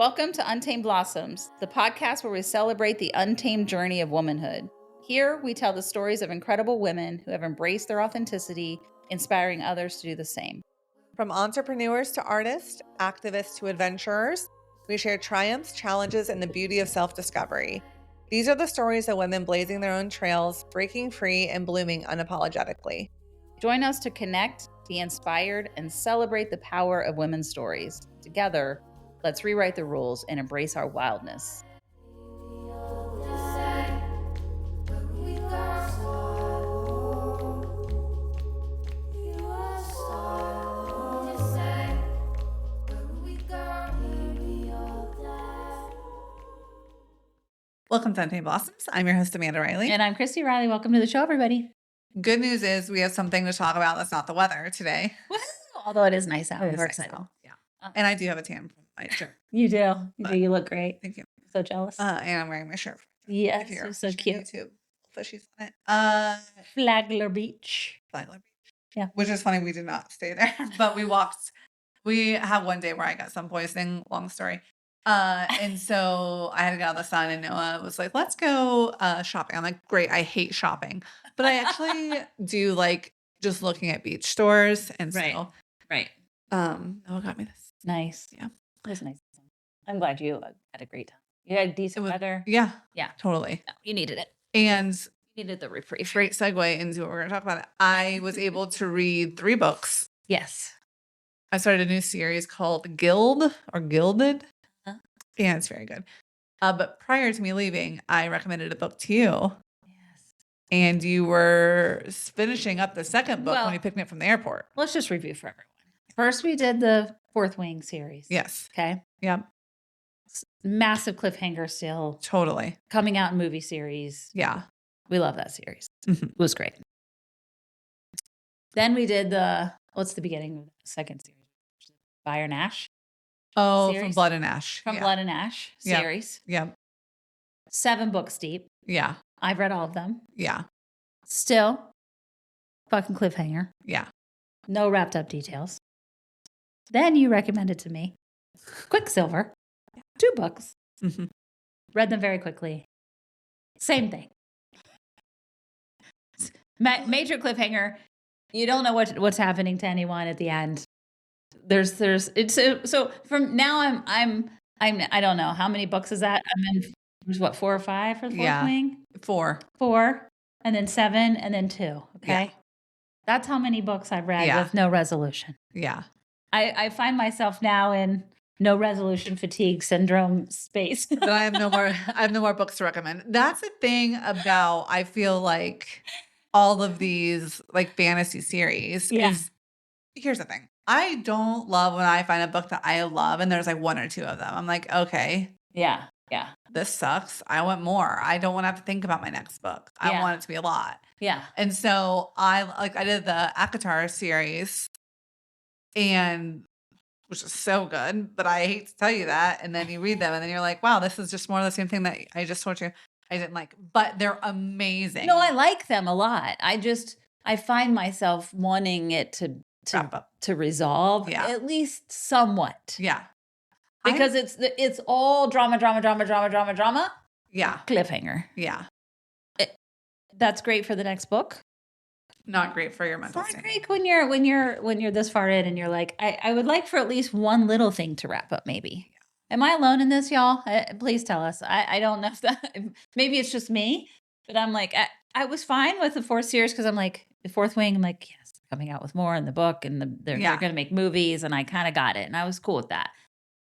Welcome to Untamed Blossoms, the podcast where we celebrate the untamed journey of womanhood. Here, we tell the stories of incredible women who have embraced their authenticity, inspiring others to do the same. From entrepreneurs to artists, activists to adventurers, we share triumphs, challenges, and the beauty of self-discovery. These are the stories of women blazing their own trails, breaking free, and blooming unapologetically. Join us to connect, be inspired, and celebrate the power of women's stories. Together, let's rewrite the rules and embrace our wildness. Welcome to Untamed Blossoms. I'm your host, Amanda Riley. And I'm Christy Riley. Welcome to the show, everybody. Good news is we have something to talk about that's not the weather today. Although it is nice out. We're We're excited. Yeah. And I do have a tan from my shirt. You do. You look great. Thank you. So jealous. And I'm wearing my shirt. Yes, you're so cute. YouTube. Fishies on it. Flagler Beach. Flagler Beach. Yeah. Which is funny. We did not stay there, but we walked. We have one day where I got sun poisoning. Long story. And so I had to get out of the sun, and Noah was like, let's go shopping. I'm like, great. I hate shopping, but I actually do like just looking at beach stores. And so, Right. Noah got me this. Nice. Yeah. It was nice. I'm glad you had a great time. You had decent weather. Yeah. Yeah. Totally. No, you needed it. And You needed the reprieve. great segue into what we're going to talk about. I was able to read 3 books. Yes. I started a new series called Gilded. Huh? Yeah, it's very good. But prior to me leaving, I recommended a book to you. Yes. And you were finishing up the second book when you picked me up from the airport. Let's just review for everyone. First, we did the Fourth Wing series. Yes. Okay. Yep. Massive cliffhanger still. Totally. Coming out in movie series. Yeah. We love that series. Mhm. It was great. Then we did what's the beginning of the second series? Fire and Ash. Oh, Series? from Blood and Ash. From Yeah. Blood and Ash Yeah. series. Yep. 7 books deep. Yeah. I've read all of them. Yeah. Still, fucking cliffhanger. Yeah. No wrapped up details. Then you recommended to me Quicksilver. 2 books. Mm-hmm. Read them very quickly. Same thing. Major cliffhanger. You don't know what's happening to anyone at the end. So from now I don't know how many books is that. I'm in there's 4 or 5 for the Fourth Wing. 4. 4, and then 7, and then 2. Okay, Yeah. That's how many books I've read Yeah. with no resolution. Yeah. I find myself now in no resolution fatigue syndrome space. But I have no more books to recommend. That's the thing about, I feel like all of these like fantasy series is, here's the thing. I don't love when I find a book that I love and there's like 1 or 2 of them. I'm like, okay. Yeah. This sucks. I want more. I don't want to have to think about my next book. I want it to be a lot. Yeah. And so I did the Akatar series, and which is so good, but I hate to tell you that. And then you read them and then you're like, wow, this is just more of the same thing that I just told you I didn't like, but they're amazing. No, I like them a lot. I find myself wanting it to Wrap up. to resolve at least somewhat. Yeah. Because it's all drama. Yeah. Cliffhanger. Yeah. That's great for the next book. Not great for your It's mental not state. great when you're this far in and you're like, I would like for at least one little thing to wrap up. Maybe. Am I alone in this, y'all? Please tell us. I don't know if that. Maybe it's just me, but I'm like, I was fine with the 4th series because I'm like the Fourth Wing. I'm like, yes, coming out with more in the book, and they're going to make movies, and I kind of got it, and I was cool with that.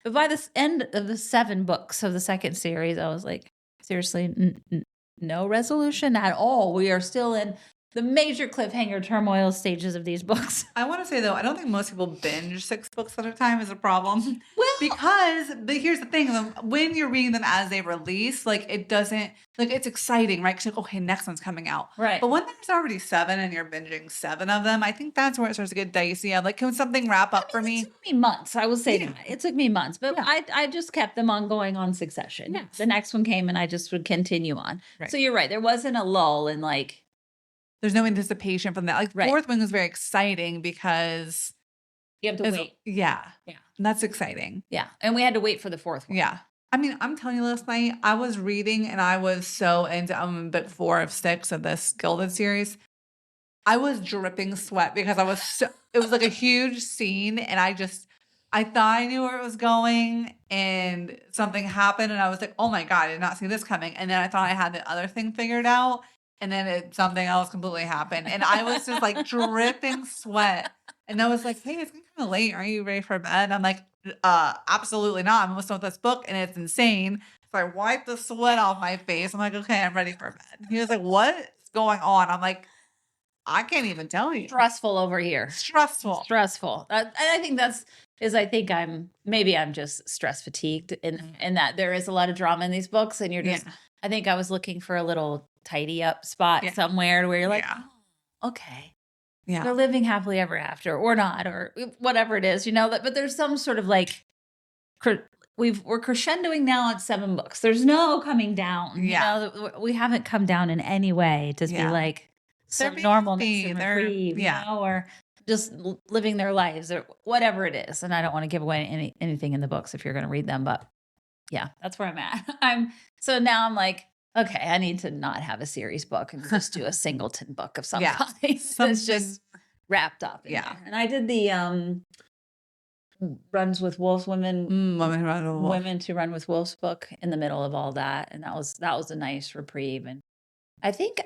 But by the end of the 7 books of the second series, I was like, seriously, no resolution at all. We are still in the major cliffhanger turmoil stages of these books. I want to say, though, I don't think most people binge 6 books at a time is a problem. Well, but here's the thing. When you're reading them as they release, like it doesn't, like it's exciting, right? Because you're like, okay, next one's coming out. Right. But when there's already 7 and you're binging 7 of them, I think that's where it starts to get dicey. I'm like, can something wrap up for me? It took me months. I will say that. It took me months. But I just kept them on going on succession. Yes. The next one came and I just would continue on. Right. So you're right. There wasn't a lull in like. There's no anticipation from that. Like Fourth Wing was very exciting because You have to wait. Yeah. Yeah. That's exciting. Yeah. And we had to wait for the fourth one. Yeah. I mean, I'm telling you, last night I was reading and I was so into book 4 of 6 of this Gilded series. I was dripping sweat because it was like a huge scene and I thought I knew where it was going and something happened and I was like, oh my God, I did not see this coming. And then I thought I had the other thing figured out and then something else completely happened. And I was just like dripping sweat. And I was like, hey, it's getting kind of late. Are you ready for bed? I'm like, absolutely not. I'm almost done with this book and it's insane. So I wiped the sweat off my face. I'm like, okay, I'm ready for bed. He was like, what's going on? I'm like, I can't even tell you. Stressful over here. Stressful. And I think I'm just stress fatigued in that there is a lot of drama in these books and you're just, I think I was looking for a little tidy up spot somewhere where you're like, oh, okay. Yeah. They're living happily ever after or not, or whatever it is, but there's some sort of like, we're crescendoing now at 7 books. There's no coming down. We haven't come down in any way to be like, some normalness and reprieve, or just living their lives or whatever it is. And I don't want to give away anything in the books if you're going to read them, but yeah, that's where I'm at. So now I'm like, okay, I need to not have a series book and just do a singleton book of some kind. It's just wrapped up. There. And I did the Runs with Wolves, Women to Run with Wolves book in the middle of all that. And that was a nice reprieve. And I think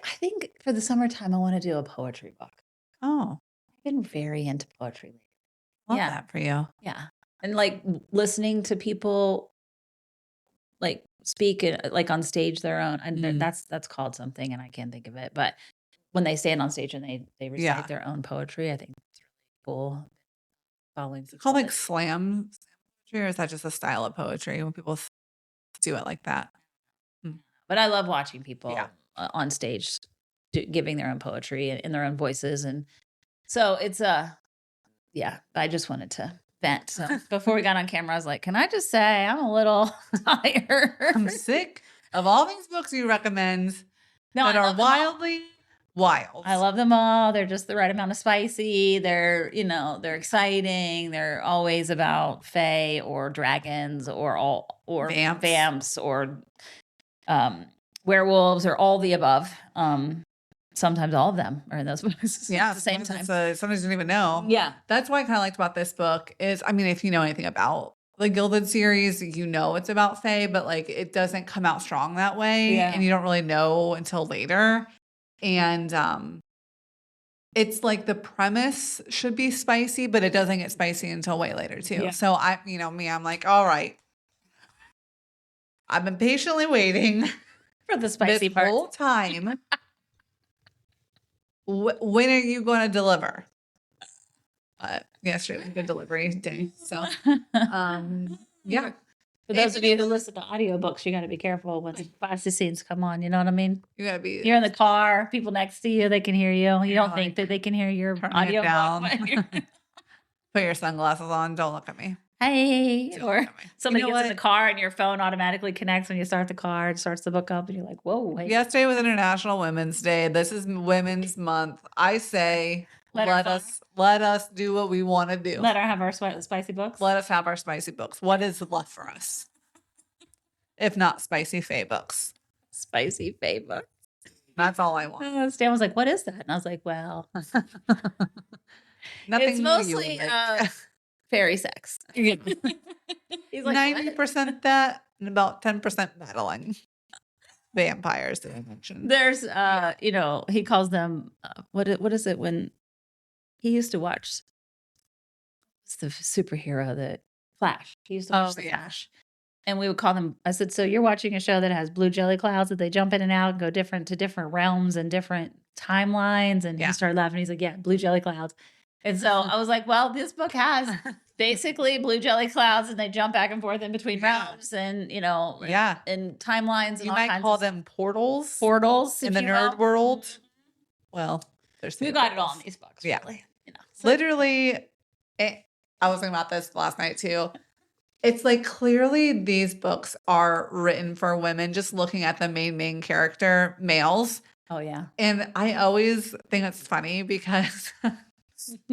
for the summertime, I want to do a poetry book. Oh, I've been very into poetry lately. Love that for you. Yeah. And like listening to people like speak like on stage their own. And that's called something and I can't think of it. But when they stand on stage and they recite their own poetry, I think it's really cool. Is it called like slam poetry or is that just a style of poetry when people do it like that? But I love watching people on stage giving their own poetry in their own voices. And so it's I just wanted to vent. So before we got on camera, I was like, can I just say I'm a little tired? I'm sick of all these books you recommend that are wildly wild. I love them all. They're just the right amount of spicy. They're, they're exciting. They're always about fae or dragons or vamps or werewolves or all the above. Sometimes all of them are in those books at the same time. Sometimes you don't even know. Yeah. That's what I kind of liked about this book is, I mean, if you know anything about the Gilded series, it's about fae, but like it doesn't come out strong that way. Yeah. And you don't really know until later. And it's like the premise should be spicy, but it doesn't get spicy until way later too. Yeah. So I'm like, all right. I've been patiently waiting for the spicy part whole time. When are you going to deliver? Yesterday was a good delivery day. So, yeah. For those of you who listen to audiobooks, you got to be careful when the spicy scenes come on. You know what I mean? You're in the car, people next to you, they can hear you. You don't think that they can hear your audio down. Put your sunglasses on. Don't look at me. Hey, or somebody gets in the car and your phone automatically connects when you start the car. It starts the book up and you're like, whoa. Hey. Yesterday was International Women's Day. This is Women's Month. I say let us do what we want to do. Let her have our spicy books. Let us have our spicy books. What is left for us? If not spicy fae books. Spicy fae books. That's all I want. Stan was like, what is that? And I was like, well. Nothing it's mostly fairy sex. He's like 90% that and about 10% battling vampires that I mentioned. There's he calls them what is it when he used to watch the superhero that Flash. He used to watch the Flash. And we would call them, I said, so you're watching a show that has blue jelly clouds that they jump in and out and go to different realms and different timelines. And he started laughing. He's like, yeah, blue jelly clouds. And so I was like, well, this book has basically blue jelly clouds and they jump back and forth in between realms and, and timelines. And you might call them portals. Portals. In the nerd world. Well, we got it all in these books. Yeah. Really. So. Literally, I was thinking about this last night too. It's like clearly these books are written for women, just looking at the main character, males. Oh, yeah. And I always think it's funny because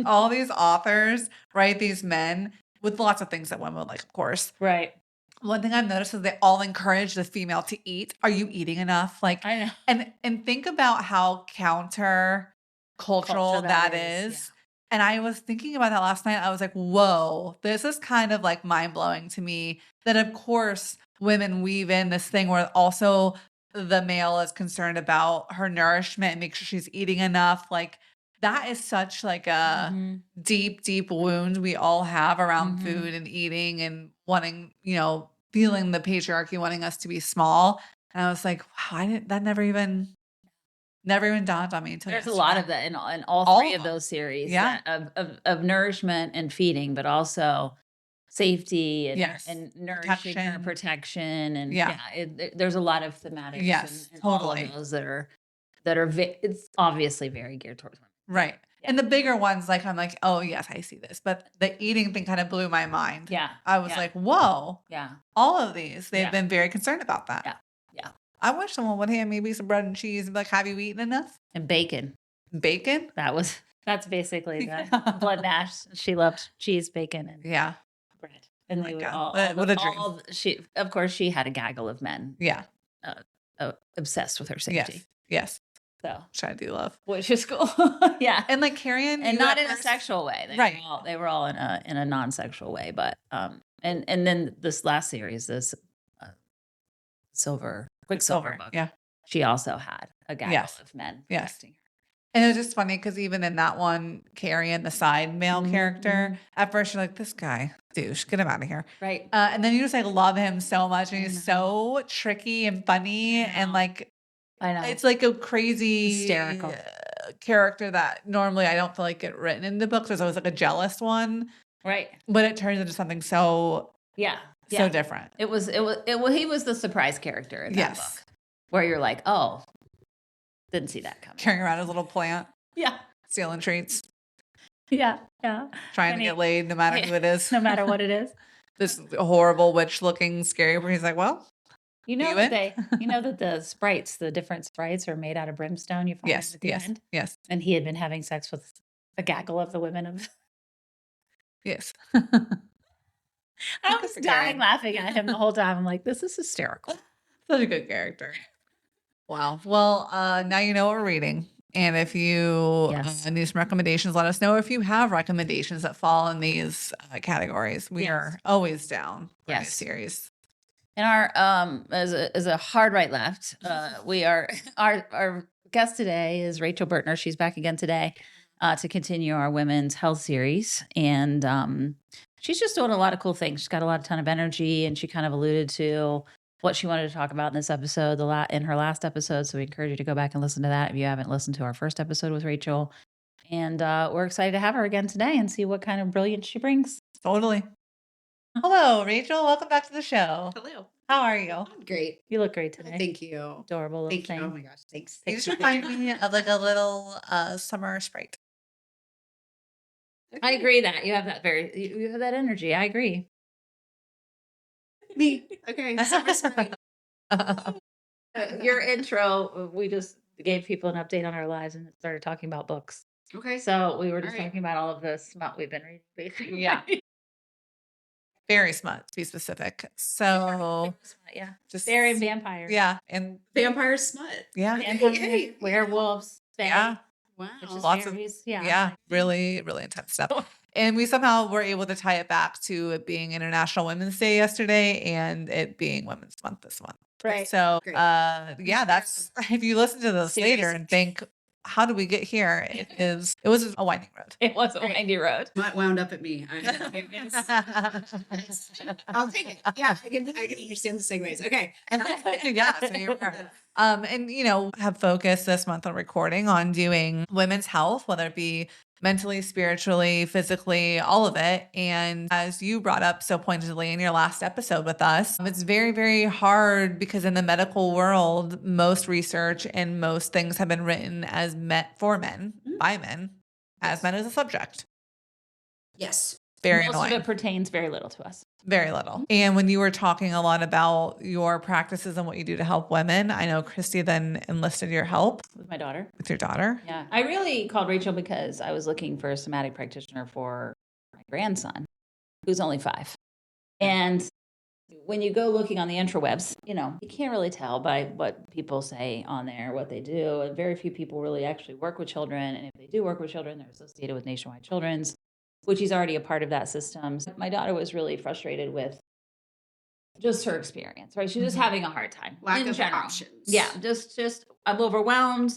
all these authors, right? These men with lots of things that women would like, of course. Right. One thing I've noticed is they all encourage the female to eat. Are you eating enough? Like, I know. and think about how counter cultural Culture that that is, is. And I was thinking about that last night. I was like, whoa, this is kind of like mind blowing to me that, of course, women weave in this thing where also the male is concerned about her nourishment and make sure she's eating enough. Like, that is such like a Mhm. deep, deep wound we all have around Mhm. food and eating and wanting, feeling the patriarchy wanting us to be small. And I was like, wow, that never even dawned on me until There's a lot yesterday. of that in all All 3 of of them. those series Yeah. that of nourishment and feeding, but also safety Yes. and nourishing her, Protection. protection, and Yeah. yeah, there's a lot of thematics Yes, in all of totally. those that are it's obviously very geared towards women. Right. Yeah. And the bigger ones, like, I'm like, oh, yes, I see this. But the eating thing kind of blew my mind. Yeah. I was Yeah. like, whoa, Yeah. all of these, they've Yeah. been very concerned about that. Yeah. Yeah. I wish someone would hand maybe some bread and cheese and be like, have you eaten enough? And bacon. Bacon? That's basically the Yeah. blood Nash. She loved cheese, bacon, and Yeah. bread. And Oh my they would God. What a dream. she of course she had a gaggle of men Yeah. uh, obsessed with her Yes. safety. Yes. So, Which I do love. which is cool. Yeah. And like Carrion, And you not at in a first, sexual way. right. They were all in a non-sexual way, but and then this last series, this uh, Quicksilver Silver. book, Yeah. she also had a gaggle Yes. of men Yes. protecting her. And it was just funny because even in that one, Carrion, the side male Mhm, character, mhm. at first you're like, this guy, douche, get him out of here. Right. And then you just like love him so much, and I he's know. so tricky and funny, I and know. like I know. it's like a crazy Hysterical. character that normally I don't feel like get written in the books. There's always like a jealous one, Right. but it turns into something so Yeah. so Yeah. different. He was the surprise character in that Yes, book where you're like, "Oh, didn't see that coming." carrying around his little plant, Yeah. stealing treats, Yeah. Yeah. trying to And get laid no matter who it is. no matter what it is. This horrible witch-looking scary where he's like, well, You you know that in? they you know that the different sprites are made out of brimstone, you find out Yes, at the yes, end? yes, And he had been having sex with a gaggle of the women of yes. I Good was for dying Karen. laughing at him the whole time. I'm like, "This is hysterical." Such a good character. Wow. Well, now you know what we're reading. And if you Yes. need some recommendations, let us know. If you have recommendations that fall in these categories, we Yes. are always down for a new Yes. series. And our as a hard right left, we are our guest today is Rachel Bertner. She's back again today to continue our women's health series, and she's just doing a lot of cool things. She's got a ton of energy, and she kind of alluded to what she wanted to talk about in this episode, in her last episode. So we encourage you to go back and listen to that if you haven't listened to our first episode with Rachel. And we're excited to have her again today and see what kind of brilliance she brings. Totally. Hello, Rachel. Welcome back to the show. Hello. How are you? I'm great. You look great today. Thank you. Adorable little Thank you. thing. Oh my gosh. Thanks. You just Thanks. remind me of like a little summer sprite. I agree that you have that you have that energy. I agree. Me. Okay. Summer sprite. Your intro, we just gave people an update on our lives and started talking about books. Okay. So we were just All right. talking about all of the smut we've been reading, basically. Yeah. Very smut, to be specific. So Yeah. just Fairy and vampire. yeah, and Vampire smut. yeah, Vampire, Hey. werewolves, fae, yeah, Wow. which is Lots of- fairies. yeah, really, really intense stuff. And we somehow were able to tie it back to it being International Women's Day yesterday and it being Women's Month this month. Right. So, Great. yeah, that's if you listen to this later Seriously. and think, how did we get here? It was a winding road. It was a Great. windy road. Smut wound up at me. I'll take it. Yeah, I can understand the segues. Okay. Yeah, so you're and have focused this month on recording on doing women's health, whether it be mentally, spiritually, physically, all of it. And as you brought up so pointedly in your last episode with us, it's very, very hard because in the medical world, most research and most things have been written as met for men, by men, as men as a subject. Yes. Very Most of annoying. it pertains very little to us. Very little. And when you were talking a lot about your practices and what you do to help women, I know Christy then enlisted your help With my daughter. with your daughter. Yeah. I really called Rachel because I was looking for a somatic practitioner for my grandson, who's only 5. And when you go looking on the intrawebs, you can't really tell by what people say on there, what they do. And very few people really actually work with children. And if they do work with children, they're associated with Nationwide Children's, which he's already a part of that system. So my daughter was really frustrated with just her experience, right? She's just having a hard time. Lack in of general. options. Yeah, just I'm overwhelmed.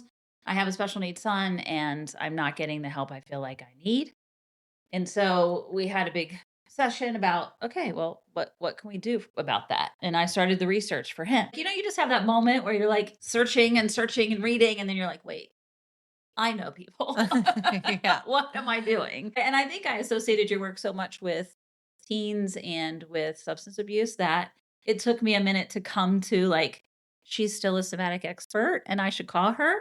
I have a special needs son and I'm not getting the help I feel like I need. And so we had a big session about, okay, well, what can we do about that? And I started the research for him. You just have that moment where you're like searching and searching and reading, and then you're like, wait, I know people. Yeah. What am I doing? And I think I associated your work so much with teens and with substance abuse that it took me a minute to come to like, she's still a somatic expert and I should call her.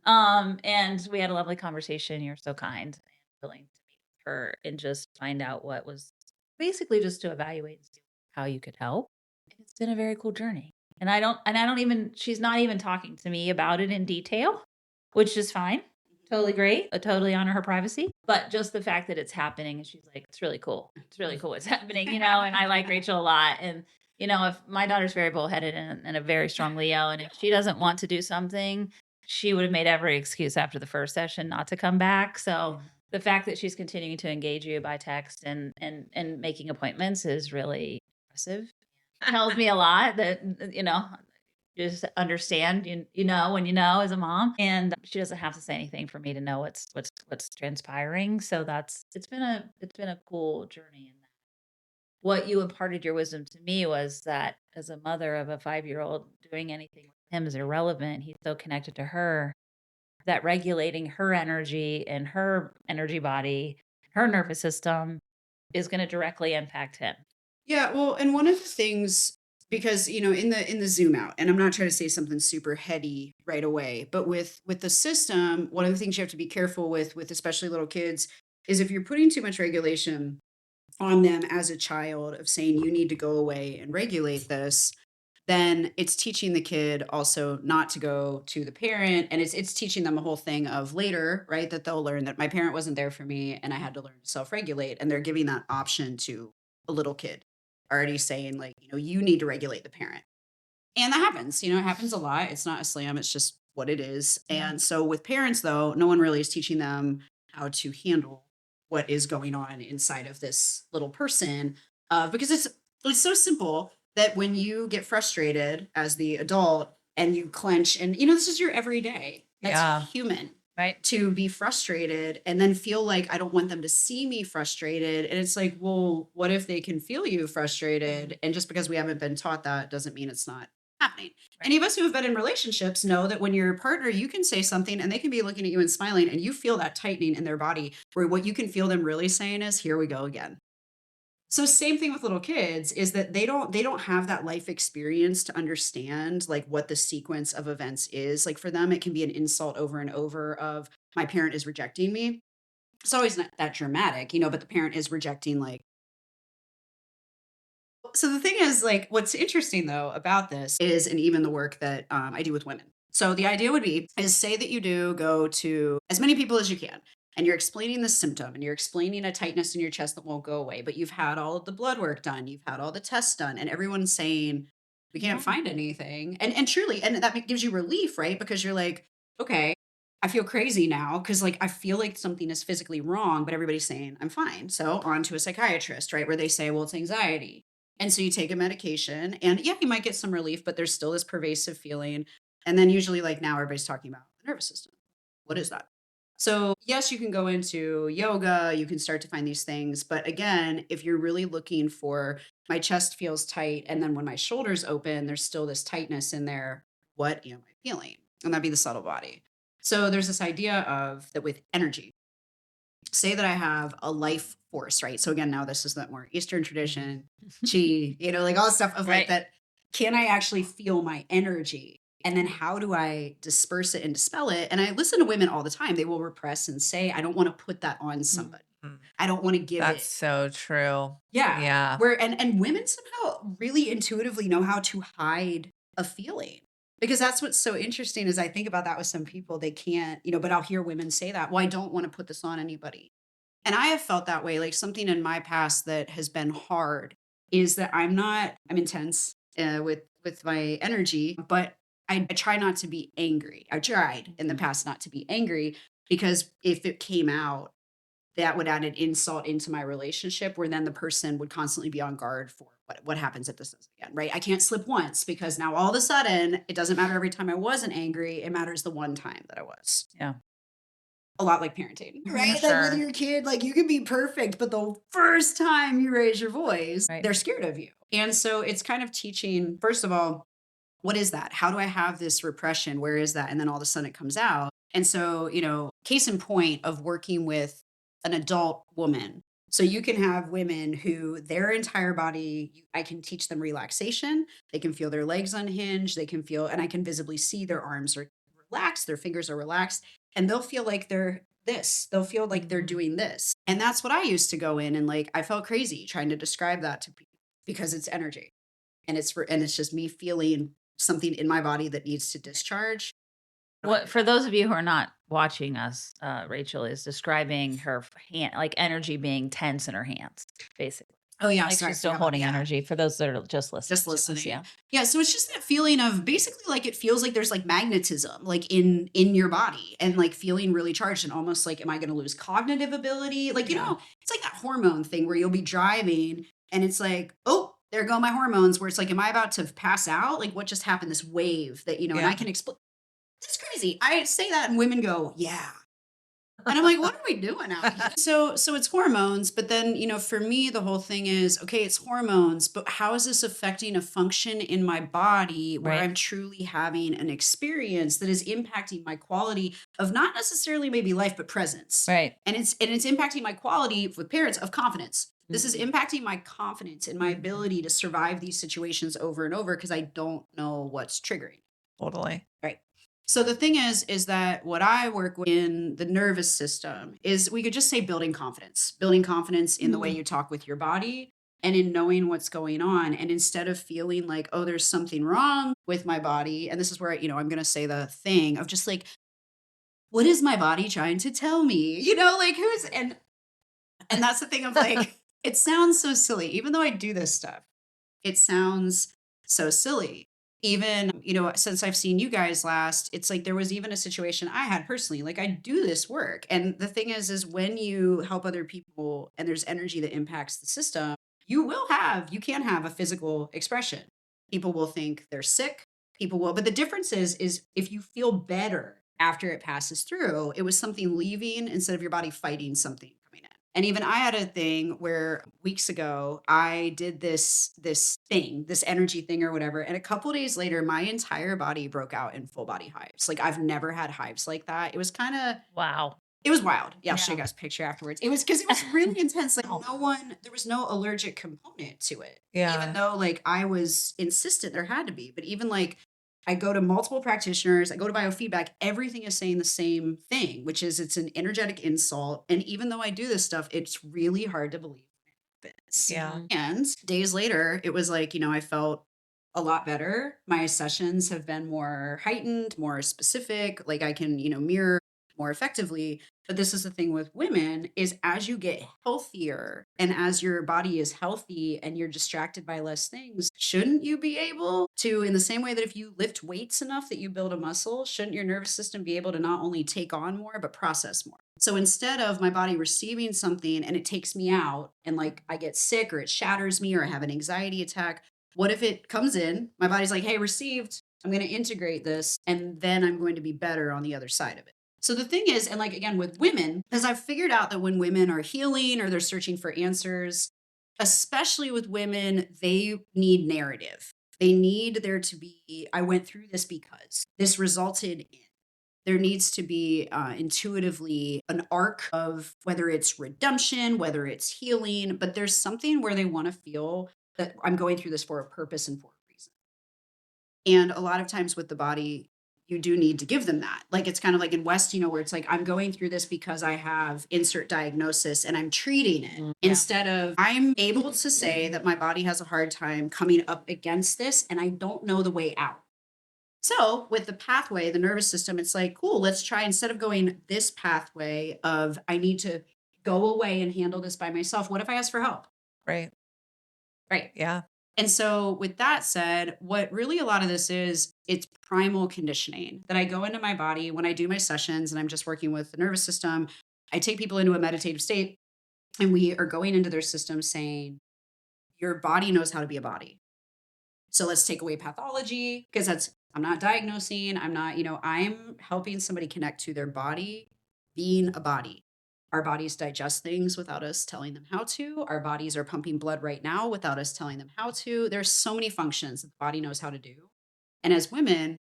And we had a lovely conversation. You're so kind and willing to meet with her and just find out what was basically just to evaluate and see how you could help. And it's been a very cool journey. And I don't even, she's not even talking to me about it in detail, which is fine. Totally great. I totally honor her privacy. But just the fact that it's happening and she's like, it's really cool. It's really cool what's happening, and I like Rachel a lot. And, if my daughter's very bullheaded and a very strong Leo, and if she doesn't want to do something, she would have made every excuse after the first session not to come back. So the fact that she's continuing to engage you by text and making appointments is really impressive. Tells me a lot that, just understand, when as a mom, and she doesn't have to say anything for me to know what's transpiring. So it's been a cool journey. And what you imparted your wisdom to me was that as a mother of a 5-year-old, doing anything with him is irrelevant. He's so connected to her that regulating her energy and her energy body, her nervous system is going to directly impact him. Yeah, well, and one of the things, because in the zoom out, and I'm not trying to say something super heady right away, but with the system, one of the things you have to be careful with especially little kids is if you're putting too much regulation on them as a child of saying you need to go away and regulate this, then it's teaching the kid also not to go to the parent, and it's teaching them a whole thing of later, right, that they'll learn that my parent wasn't there for me and I had to learn to self-regulate, and they're giving that option to a little kid, already saying like, you need to regulate the parent. And that happens, it happens a lot. It's not a slam, it's just what it is. Yeah. And so with parents though, no one really is teaching them how to handle what is going on inside of this little person, because it's so simple that when you get frustrated as the adult and you clench, and this is your everyday, that's Yeah. human, Right. to be frustrated and then feel like I don't want them to see me frustrated. And it's like, well, what if they can feel you frustrated? And just because we haven't been taught that doesn't mean it's not happening. Right. Any of us who have been in relationships know that when you're a partner, you can say something and they can be looking at you and smiling, and you feel that tightening in their body, where what you can feel them really saying is, here we go again. So same thing with little kids, is that they don't have that life experience to understand like what the sequence of events is. Like for them, it can be an insult over and over of, my parent is rejecting me. It's always not that dramatic, but the parent is rejecting like. So the thing is, like, what's interesting though about this is, and even the work that I do with women. So the idea would be, is say that you do go to as many people as you can, and you're explaining the symptom, and you're explaining a tightness in your chest that won't go away, but you've had all of the blood work done, you've had all the tests done, and everyone's saying, we can't Yeah. find anything. And truly, and that gives you relief, right? Because you're like, okay, I feel crazy now because like I feel like something is physically wrong, but everybody's saying I'm fine. So on to a psychiatrist, right? Where they say, well, it's anxiety. And so you take a medication, and yeah, you might get some relief, but there's still this pervasive feeling. And then usually, like now, everybody's talking about the nervous system. What is that? So, yes, you can go into yoga, you can start to find these things. But again, if you're really looking for, my chest feels tight, and then when my shoulders open, there's still this tightness in there, what am I feeling? And that'd be the subtle body. So, there's this idea of that with energy. Say that I have a life force, right? So, again, now this is that more Eastern tradition, chi, like all the stuff of like Right. that. Can I actually feel my energy? And then how do I disperse it and dispel it? And I listen to women all the time. They will repress and say, I don't want to put that on somebody. Mhm. I don't want to give That's it. so true. Yeah. Yeah. Where and women somehow really intuitively know how to hide a feeling. Because that's what's so interesting is I think about that with some people, they can't, but I'll hear women say that, well, I don't want to put this on anybody. And I have felt that way. Like something in my past that has been hard is that I'm intense with my energy, but I try not to be angry. I tried in the past not to be angry because if it came out, that would add an insult into my relationship where then the person would constantly be on guard for what happens if this does again, right? I can't slip once because now all of a sudden it doesn't matter every time I wasn't angry. It matters the one time that I was. Yeah. A lot like parenting, For right? Like with sure. your kid, like you can be perfect, but the first time you raise your voice, Right. they're scared of you. And so it's kind of teaching, first of all, what is that? How do I have this repression? Where is that? And then all of a sudden it comes out. And so, case in point of working with an adult woman. So you can have women who their entire body, I can teach them relaxation. They can feel their legs unhinged. They can feel, and I can visibly see their arms are relaxed, their fingers are relaxed, and they'll feel like they're this. They'll feel like they're doing this. And that's what I used to go in and like, I felt crazy trying to describe that to people because it's energy and it's just me feeling something in my body that needs to discharge. What for those of you who are not watching us, Rachel is describing her hand, like energy being tense in her hands, basically. Oh yeah, Like sorry, she's still holding energy for those that are just listening. just to us, listening. yeah. Yeah, so it's just that feeling of basically like it feels like there's like magnetism like in your body and like feeling really charged and almost like am I going to lose cognitive ability? Like, Yeah. it's like that hormone thing where you'll be driving and it's like, "Oh, there go my hormones," where it's like am I about to pass out? Like what just happened this wave that, and Yeah. I can explain. That's crazy. I say that and women go, "Yeah." And I'm like, what are we doing out here? So it's hormones, but then, for me, the whole thing is, okay, it's hormones, but how is this affecting a function in my body where Right. I'm truly having an experience that is impacting my quality of not necessarily maybe life, but presence. Right. And it's impacting my quality with parents of confidence. This is impacting my confidence and my ability to survive these situations over and over because I don't know what's triggering. Totally. Right. So the thing is that what I work with in the nervous system is we could just say building confidence in the way you talk with your body and in knowing what's going on. And instead of feeling like, oh, there's something wrong with my body. And this is where, I'm going to say the thing of just like, what is my body trying to tell me? Like and that's the thing of like, it sounds so silly, even though I do this stuff, it sounds so silly. Even, since I've seen you guys last, it's like there was even a situation I had personally. Like I do this work. And the thing is when you help other people and there's energy that impacts the system, you can have a physical expression. People will think they're sick. People will, but the difference is if you feel better after it passes through, it was something leaving instead of your body fighting something coming in. And even I had a thing where weeks ago I did this thing, this energy thing or whatever, and a couple days later my entire body broke out in full body hives. Like I've never had hives like that. It was kind of Wow. it was wild. Yeah, I'll show you Yeah. guys a picture afterwards. It was because it was really intense. Like there was no allergic component to it. Yeah. Even though like I was insistent there had to be. But even like I go to multiple practitioners, I go to biofeedback, everything is saying the same thing, which is it's an energetic insult. And even though I do this stuff, it's really hard to believe it happens. Yeah. And days later, it was like, I felt a lot better. My sessions have been more heightened, more specific. Like I can, mirror more effectively. But this is the thing with women is as you get healthier and as your body is healthy and you're distracted by less things, shouldn't you be able to, in the same way that if you lift weights enough that you build a muscle, shouldn't your nervous system be able to not only take on more, but process more? So instead of my body receiving something and it takes me out and like I get sick or it shatters me or I have an anxiety attack, what if it comes in, my body's like, hey, received, I'm going to integrate this and then I'm going to be better on the other side of it. So the thing is, and like again with women, because I've figured out that when women are healing or they're searching for answers, especially with women, they need narrative. They need there to be, I went through this because this resulted in. There needs to be intuitively an arc of whether it's redemption, whether it's healing, but there's something where they want to feel that I'm going through this for a purpose and for a reason. And a lot of times with the body, you do need to give them that. Like, it's kind of like in West, where it's like, I'm going through this because I have insert diagnosis and I'm treating it, Yeah. instead of I'm able to say that my body has a hard time coming up against this and I don't know the way out. So with the pathway, the nervous system, it's like, cool, let's try, instead of going this pathway of I need to go away and handle this by myself, what if I ask for help? Right. Right. Yeah. And so, with that said, what really a lot of this is, it's primal conditioning that I go into my body when I do my sessions and I'm just working with the nervous system. I take people into a meditative state and we are going into their system saying, your body knows how to be a body. So let's take away pathology, because I'm not diagnosing, I'm helping somebody connect to their body being a body. Our bodies digest things without us telling them how to. Our bodies are pumping blood right now without us telling them how to. There's so many functions that the body knows how to do. And as women,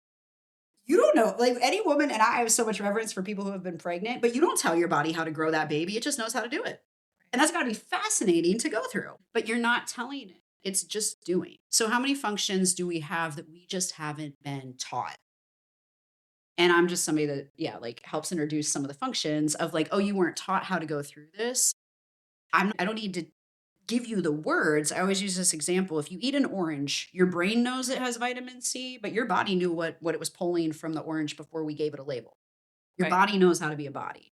you don't know, like any woman, and I have so much reverence for people who have been pregnant, but you don't tell your body how to grow that baby. It just knows how to do it. And that's got to be fascinating to go through, but you're not telling it. It's just doing. So, how many functions do we have that we just haven't been taught? And I'm just somebody that, yeah, like helps introduce some of the functions of like, oh, you weren't taught how to go through this. I don't need to give you the words. I always use this example. If you eat an orange, your brain knows it has vitamin C, but your body knew what it was pulling from the orange before we gave it a label. Your Right. body knows how to be a body.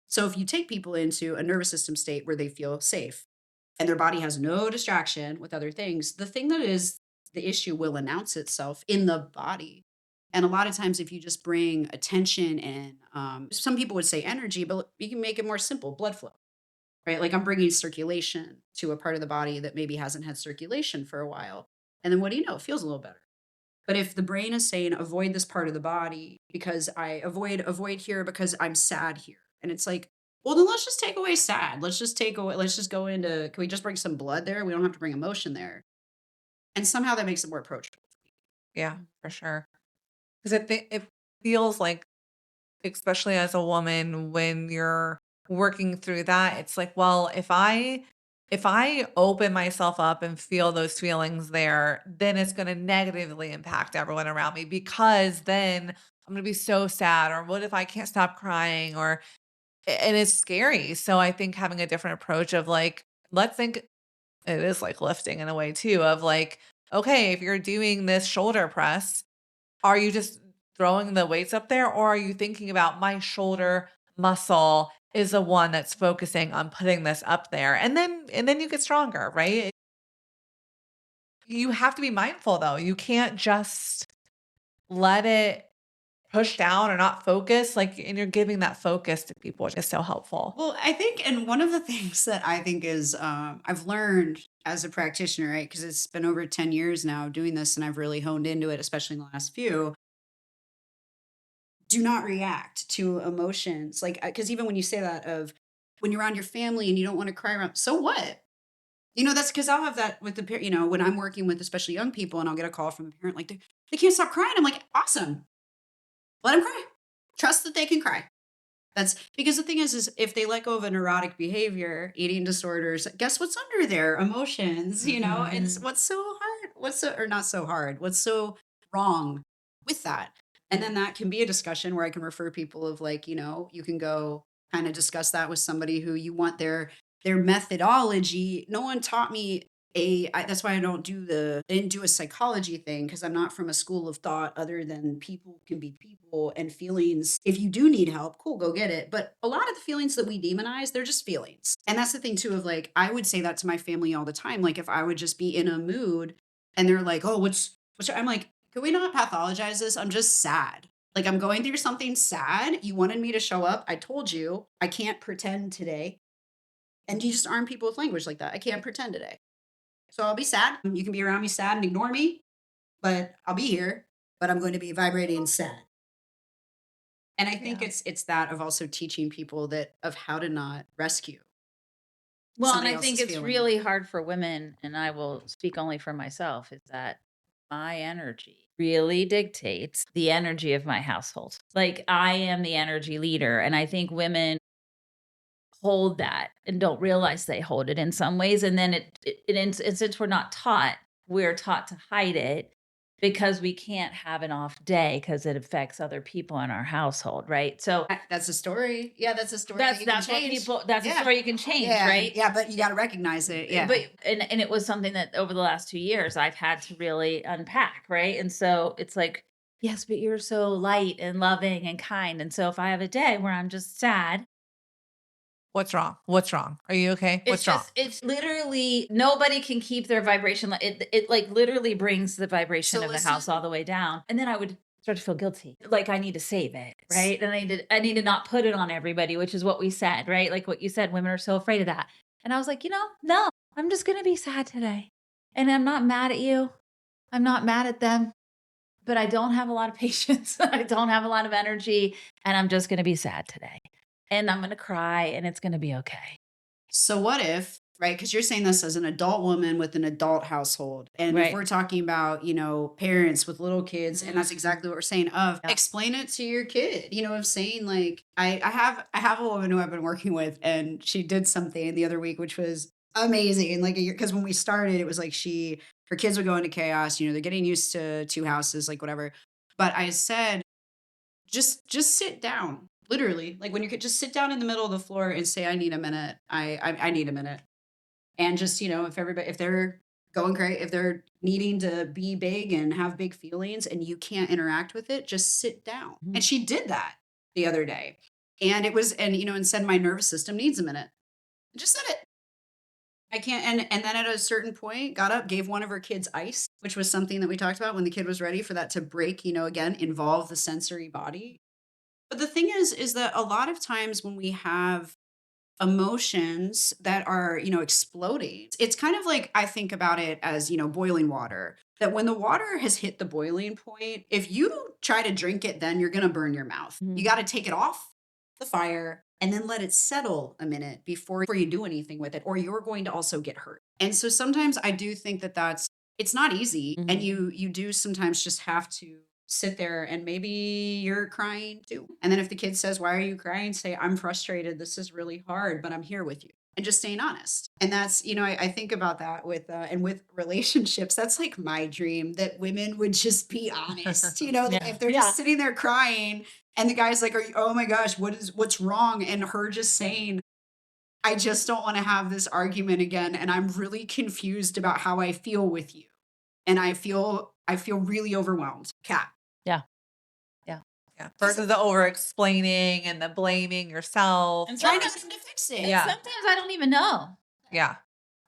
So if you take people into a nervous system state where they feel safe and their body has no distraction with other things, the thing that is the issue will announce itself in the body. And a lot of times, if you just bring attention and some people would say energy, but you can make it more simple, blood flow, right? Like I'm bringing circulation to a part of the body that maybe hasn't had circulation for a while. And then what do you know? It feels a little better. But if the brain is saying avoid this part of the body because I avoid here because I'm sad here. And it's like, well, then let's just take away sad. Let's just go into, can we just bring some blood there? We don't have to bring emotion there. And somehow that makes it more approachable. Yeah, for sure. Because it feels like, especially as a woman, when you're working through that, it's like, well, if I open myself up and feel those feelings there, then it's going to negatively impact everyone around me because then I'm going to be so sad. Or what if I can't stop crying? And it's scary. So I think having a different approach of like, let's think it is like lifting in a way too, of like, okay, if you're doing this shoulder press, are you just throwing the weights up there, or are you thinking about my shoulder muscle is the one that's focusing on putting this up there? And then you get stronger, right? You have to be mindful though. You can't just let it push down or not focus. Like, and you're giving that focus to people, which is so helpful. Well, I think, and one of the things that I think is, I've learned as a practitioner, right? Because it's been over 10 years now doing this, and I've really honed into it, especially in the last few. Do not react to emotions. Like, because even when you say that, of when you're around your family and you don't want to cry around, so what? That's because I'll have that with when I'm working with especially young people and I'll get a call from a parent like, they can't stop crying. I'm like, awesome. Let them cry. Trust that they can cry. That's because the thing is if they let go of a neurotic behavior, eating disorders, guess what's under there? Emotions, and what's so hard? Or not so hard? What's so wrong with that? And then that can be a discussion where I can refer people of like, you can go kind of discuss that with somebody who you want their methodology. No one taught me that's why I didn't do a psychology thing, because I'm not from a school of thought other than people can be people and feelings. If you do need help, cool, go get it. But a lot of the feelings that we demonize, they're just feelings. And that's the thing too, of like, I would say that to my family all the time. Like if I would just be in a mood and they're like, oh, I'm like, can we not pathologize this? I'm just sad. Like I'm going through something sad. You wanted me to show up. I told you I can't pretend today. And you just arm people with language like that. I can't pretend today. So I'll be sad. You can be around me sad and ignore me, but I'll be here, but I'm going to be vibrating sad. And I think Yeah. it's that of also teaching people that of how to not rescue Well, and somebody I think else's it's feeling. really hard for women, and I will speak only for myself, is that my energy really dictates the energy of my household. Like I am the energy leader. And I think women hold that and don't realize they hold it in some ways. And then and since we're not taught, we're taught to hide it. because we can't have an off day because it affects other people in our household, right? So That's a story. Yeah, that's a story that you can that's what change. people that's a Yeah. story you can change, Yeah. right? Yeah, but you got to recognize it. Yeah. But and it was something that over the last 2 years I've had to really unpack, right? And so it's like, yes, but you're so light and loving and kind. And so if I have a day where I'm just sad, What's wrong? What's wrong? Are you okay? it's What's wrong? just it's literally nobody can keep their vibration. It like literally brings the vibration So of the house listen- all the way down. And then I would start to feel guilty. Like I need to save it, right? And I need to not put it on everybody, which is what we said, right? Like what you said, women are so afraid of that. And I was like, no, I'm just gonna be sad today. And I'm not mad at you. I'm not mad at them, but I don't have a lot of patience. I don't have a lot of energy, and I'm just gonna be sad today. And I'm gonna cry, and it's gonna be okay. So what if, right? Because you're saying this as an adult woman with an adult household. And if Right. we're talking about, parents with little kids, and that's exactly what we're saying of Yeah. explain it to your kid, of saying like, I have a woman who I've been working with, and she did something the other week, which was amazing. Like, because when we started, it was like her kids would go into chaos, they're getting used to two houses, like whatever. But I said, just sit down, literally, like when you could just sit down in the middle of the floor and say, I need a minute. I need a minute. And just, if they're going crazy, if they're needing to be big and have big feelings and you can't interact with it, just sit down. Mhm. And she did that the other day. And and said, my nervous system needs a minute. Just said it. I can't. And then at a certain point, got up, gave one of her kids ice, which was something that we talked about when the kid was ready for that to break, again, involve the sensory body. But the thing is that a lot of times when we have emotions that are, exploding, it's kind of like I think about it as, boiling water. That when the water has hit the boiling point, if you try to drink it, then you're going to burn your mouth. Mhm. You got to take it off the fire and then let it settle a minute before you do anything with it, or you're going to also get hurt. And so sometimes I do think that it's not easy. And Mhm. you do sometimes just have to sit there, and maybe you're crying too. And then if the kid says, why are you crying? Say, I'm frustrated. This is really hard, but I'm here with you. And just staying honest. And that's, I think about that with relationships. That's like my dream, that women would just be honest, that Yeah. if they're Yeah. just sitting there crying and the guy's like, oh my gosh, what's wrong? And her just saying, I just don't want to have this argument again. And I'm really confused about how I feel with you. And I feel really overwhelmed. Kat. Yeah. Yeah. Yeah. Versus the over explaining and the blaming yourself. And Trying to sometimes, get them to fix it. Yeah. sometimes I don't even know. Yeah.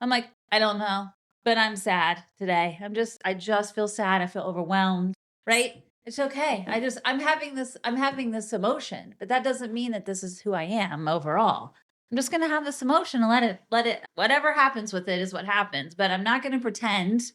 I'm like, I don't know, but I'm sad today. I just feel sad. I feel overwhelmed, right? It's okay. I'm having this emotion, but that doesn't mean that this is who I am overall. I'm just going to have this emotion and let it, whatever happens with it is what happens, but I'm not going to pretend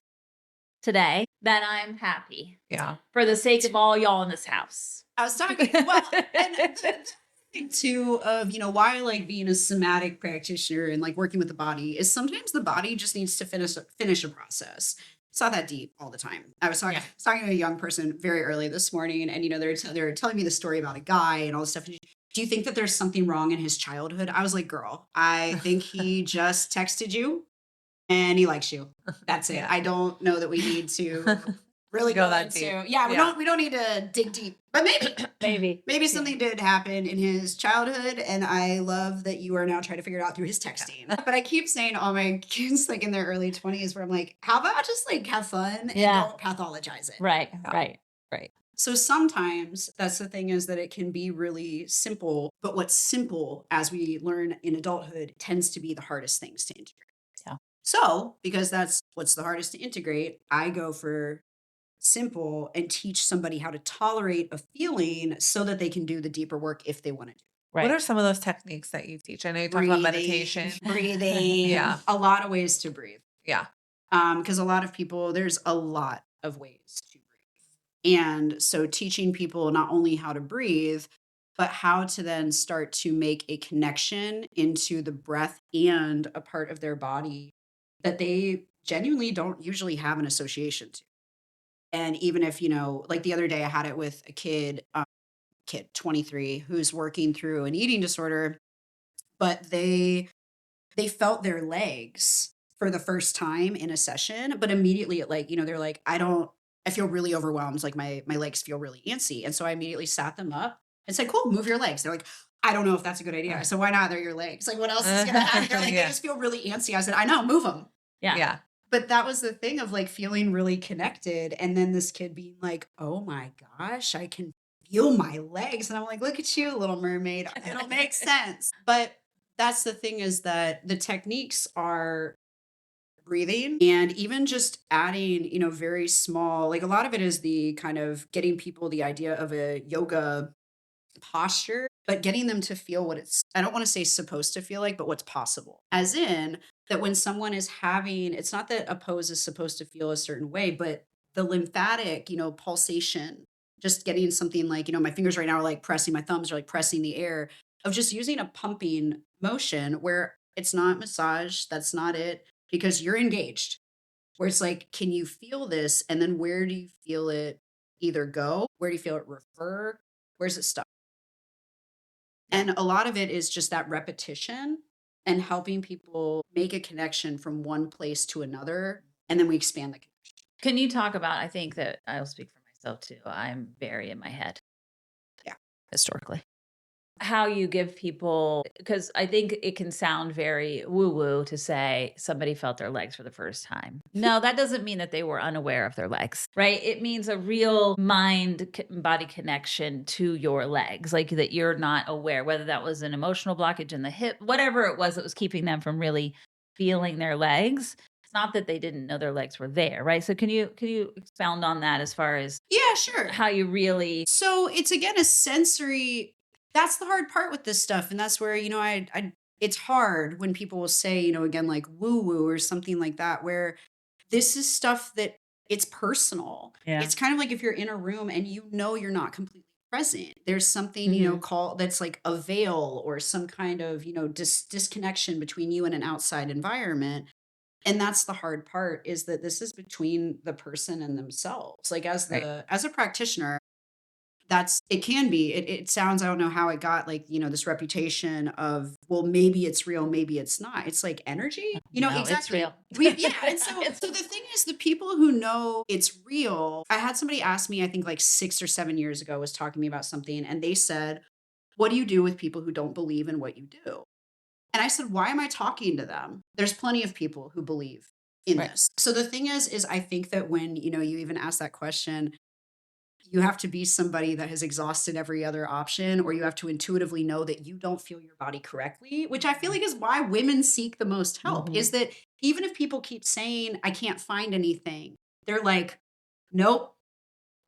today that I'm happy Yeah. for the sake of all y'all in this house. I was talking, well, and the thing too of, why I like being a somatic practitioner and like working with the body is sometimes the body just needs to finish a process. It's not that deep all the time. I was talking to a young person very early this morning, and they're telling me the story about a guy and all this stuff. Do you think that there's something wrong in his childhood? I was like, girl, I think he just texted you and he likes you. That's it. Yeah. I don't know that we need to really Go go that into. deep. Yeah, Yeah. we don't need to dig deep. But maybe something did happen in his childhood, and I love that you are now trying to figure it out through his texting. But I keep saying all my kids like in their early 20s where I'm like, how about just like have fun and don't pathologize it. Right. Yeah. Right. So sometimes that's the thing, is that it can be really simple, but what's simple, as we learn in adulthood, tends to be the hardest things to integrate. Yeah. So because that's what's the hardest to integrate, I go for simple and teach somebody how to tolerate a feeling so that they can do the deeper work if they want to do. Right. What are some of those techniques that you teach? I know you talk about meditation. Breathing. Yeah. A lot of ways to breathe. Yeah. Because a lot of people, there's a lot of ways to breathe. And so teaching people not only how to breathe, but how to then start to make a connection into the breath and a part of their body that they genuinely don't usually have an association to. And even if, like the other day I had it with a kid 23, who's working through an eating disorder, but they felt their legs for the first time in a session, but immediately they're like, I feel really overwhelmed. Like my legs feel really antsy. And so I immediately sat them up and said, cool, move your legs. They're like, I don't know if that's a good idea. So why not? They're your legs. Like what else is going to happen? They're like, they Yeah. just feel really antsy. I said, I know, move them. Yeah. Yeah. But that was the thing of like feeling really connected. And then this kid being like, oh my gosh, I can feel my legs. And I'm like, look at you, little mermaid. It'll make sense. But that's the thing is that the techniques are breathing and even just adding, very small, like a lot of it is the kind of getting people the idea of a yoga posture, but getting them to feel what it's, I don't want to say supposed to feel like, but what's possible. As in that when someone is having, it's not that a pose is supposed to feel a certain way, but the lymphatic, pulsation, just getting something like, my fingers right now are like pressing, my thumbs are like pressing the air, of just using a pumping motion where it's not massage, that's not it, because you're engaged. Where it's like, can you feel this? And then where do you feel it either go? Where do you feel it refer? Where's it stop? And a lot of it is just that repetition and helping people make a connection from one place to another. And then we expand the connection. Can you talk about, I think that I'll speak for myself too. I'm very in my head. Yeah. Historically. How you give people, because I think it can sound very woo woo to say somebody felt their legs for the first time. No, that doesn't mean that they were unaware of their legs, right? It means a real body connection to your legs, like that you're not aware, whether that was an emotional blockage in the hip, whatever it was that was keeping them from really feeling their legs. It's not that they didn't know their legs were there, right? So can you expound on that as far as Yeah, sure. how you really So it's again a sensory. That's the hard part with this stuff, and that's where it's hard when people will say again like woo woo or something like that, where this is stuff that it's personal. Yeah. It's kind of like if you're in a room and you're not completely present. There's something Mhm. called that's like a veil or some kind of disconnection between you and an outside environment. And that's the hard part is that this is between the person and themselves. Like Right. as a practitioner, it can be it sounds, I don't know how it got like this reputation of, well, maybe it's real, maybe it's not. It's like energy, No, it's exactly. real. Yeah, and so the thing is, the people who know it's real, I had somebody ask me, I think like 6 or 7 years ago, was talking to me about something, and they said, what do you do with people who don't believe in what you do? And I said, why am I talking to them? There's plenty of people who believe in Right. this. So the thing is I think that when you even ask that question, you have to be somebody that has exhausted every other option, or you have to intuitively know that you don't feel your body correctly, which I feel like is why women seek the most help. Mhm. Is that even if people keep saying, I can't find anything, they're like, nope,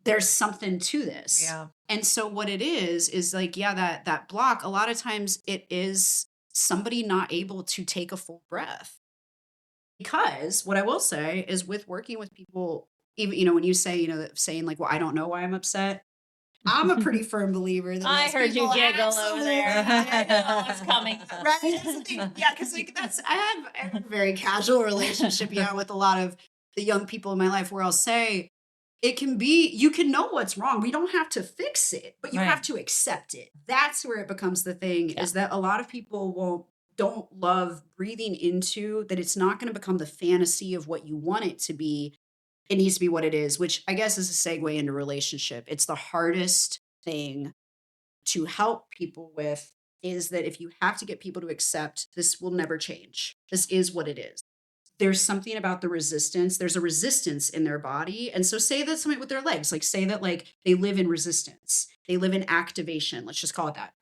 there's something to this. Yeah. And so what it is like, yeah, that block, a lot of times it is somebody not able to take a full breath. Because what I will say is with working with people, even, when you say, saying like, well, I don't know why I'm upset. I'm a pretty firm believer that I most heard you people giggle over there. I know it's coming. Right? That's the thing. Yeah, because like I have a very casual relationship, with a lot of the young people in my life where I'll say, it can be, you can know what's wrong. We don't have to fix it, but you have Right. to accept it. That's where it becomes the thing, Yeah. is that a lot of people don't love breathing into that. It's not going to become the fantasy of what you want it to be. It needs to be what it is, which I guess is a segue into relationship. It's the hardest thing to help people with, is that if you have to get people to accept this will never change. This is what it is. There's something about the resistance. There's a resistance in their body. And so say that something with their legs, like say that like they live in resistance. They live in activation. Let's just call it that.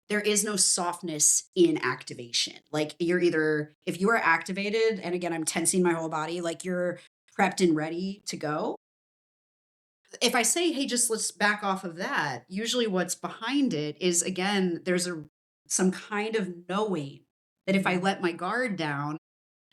There is no softness in activation. Like you're either, if you are activated, and again, I'm tensing my whole body, like you're prepped and ready to go. If I say, hey, just let's back off of that, usually what's behind it is, again, there's some kind of knowing that if I let my guard down,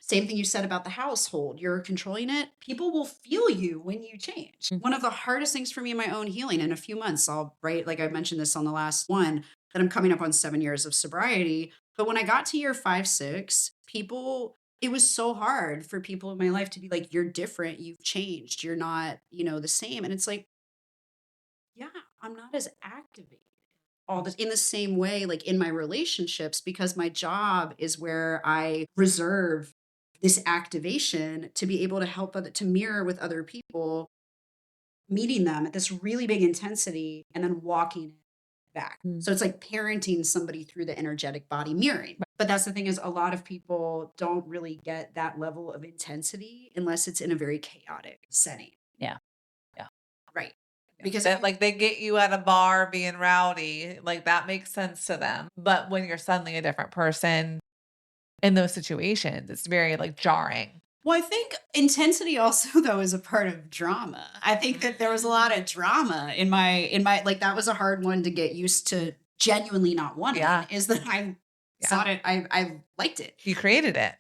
same thing you said about the household, you're controlling it. People will feel you when you change. Mm. One of the hardest things for me in my own healing, in a few months, like I mentioned this on the last one, that I'm coming up on 7 years of sobriety. But when I got to year 5, 6, it was so hard for people in my life to be like, you're different, you've changed, you're not, the same. And it's like, yeah, I'm not as activated all this in the same way, like in my relationships, because my job is where I reserve this activation to be able to help to mirror with other people meeting them at this really big intensity and then walking back. Mm. So it's like parenting somebody through the energetic body mirroring. But that's the thing is a lot of people don't really get that level of intensity unless it's in a very chaotic setting. Yeah. Yeah. Right. Because Because like they get you at a bar being rowdy, like that makes sense to them. But when you're suddenly a different person in those situations, it's very like jarring. well, I think intensity also though is a part of drama. I think that there was a lot of drama in my like that was a hard one to get used to genuinely not wanting Yeah. is that I Yeah. thought it I liked it. You created it.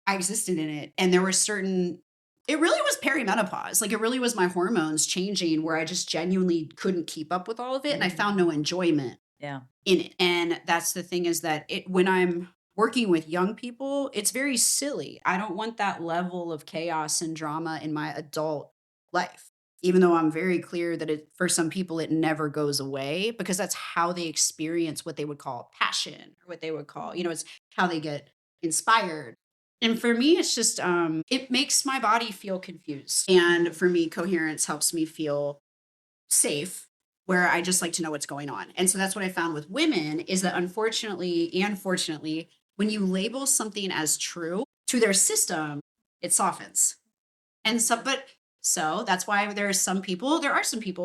I existed in it. And there were certain, it really was perimenopause. Like it really was my hormones changing where I just genuinely couldn't keep up with all of it. And I found no enjoyment Yeah. in it. And that's the thing is that when I'm working with young people, it's very silly. I don't want that level of chaos and drama in my adult life. Even though I'm very clear that for some people it never goes away because that's how they experience what they would call passion or what they would call, it's how they get inspired. And for me, it's just it makes my body feel confused. And for me, coherence helps me feel safe where I just like to know what's going on. And so that's what I found with women is that unfortunately and fortunately, when you label something as true to their system, it softens. And so that's why there are some people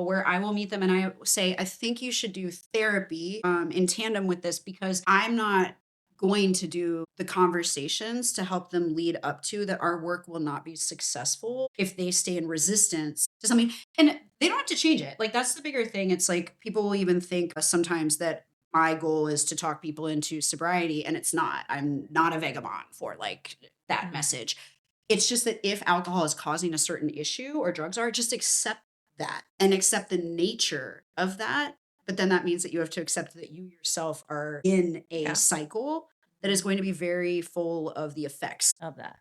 where I will meet them and I say, I think you should do therapy in tandem with this because I'm not going to do the conversations to help them lead up to that our work will not be successful if they stay in resistance to something. And they don't have to change it. Like that's the bigger thing. It's like people will even think sometimes that my goal is to talk people into sobriety and it's not. I'm not a vagabond for like that message. It's just that if alcohol is causing a certain issue or drugs are, just accept that and accept the nature of that. But then that means that you have to accept that you yourself are in a cycle that is going to be very full of the effects Of that.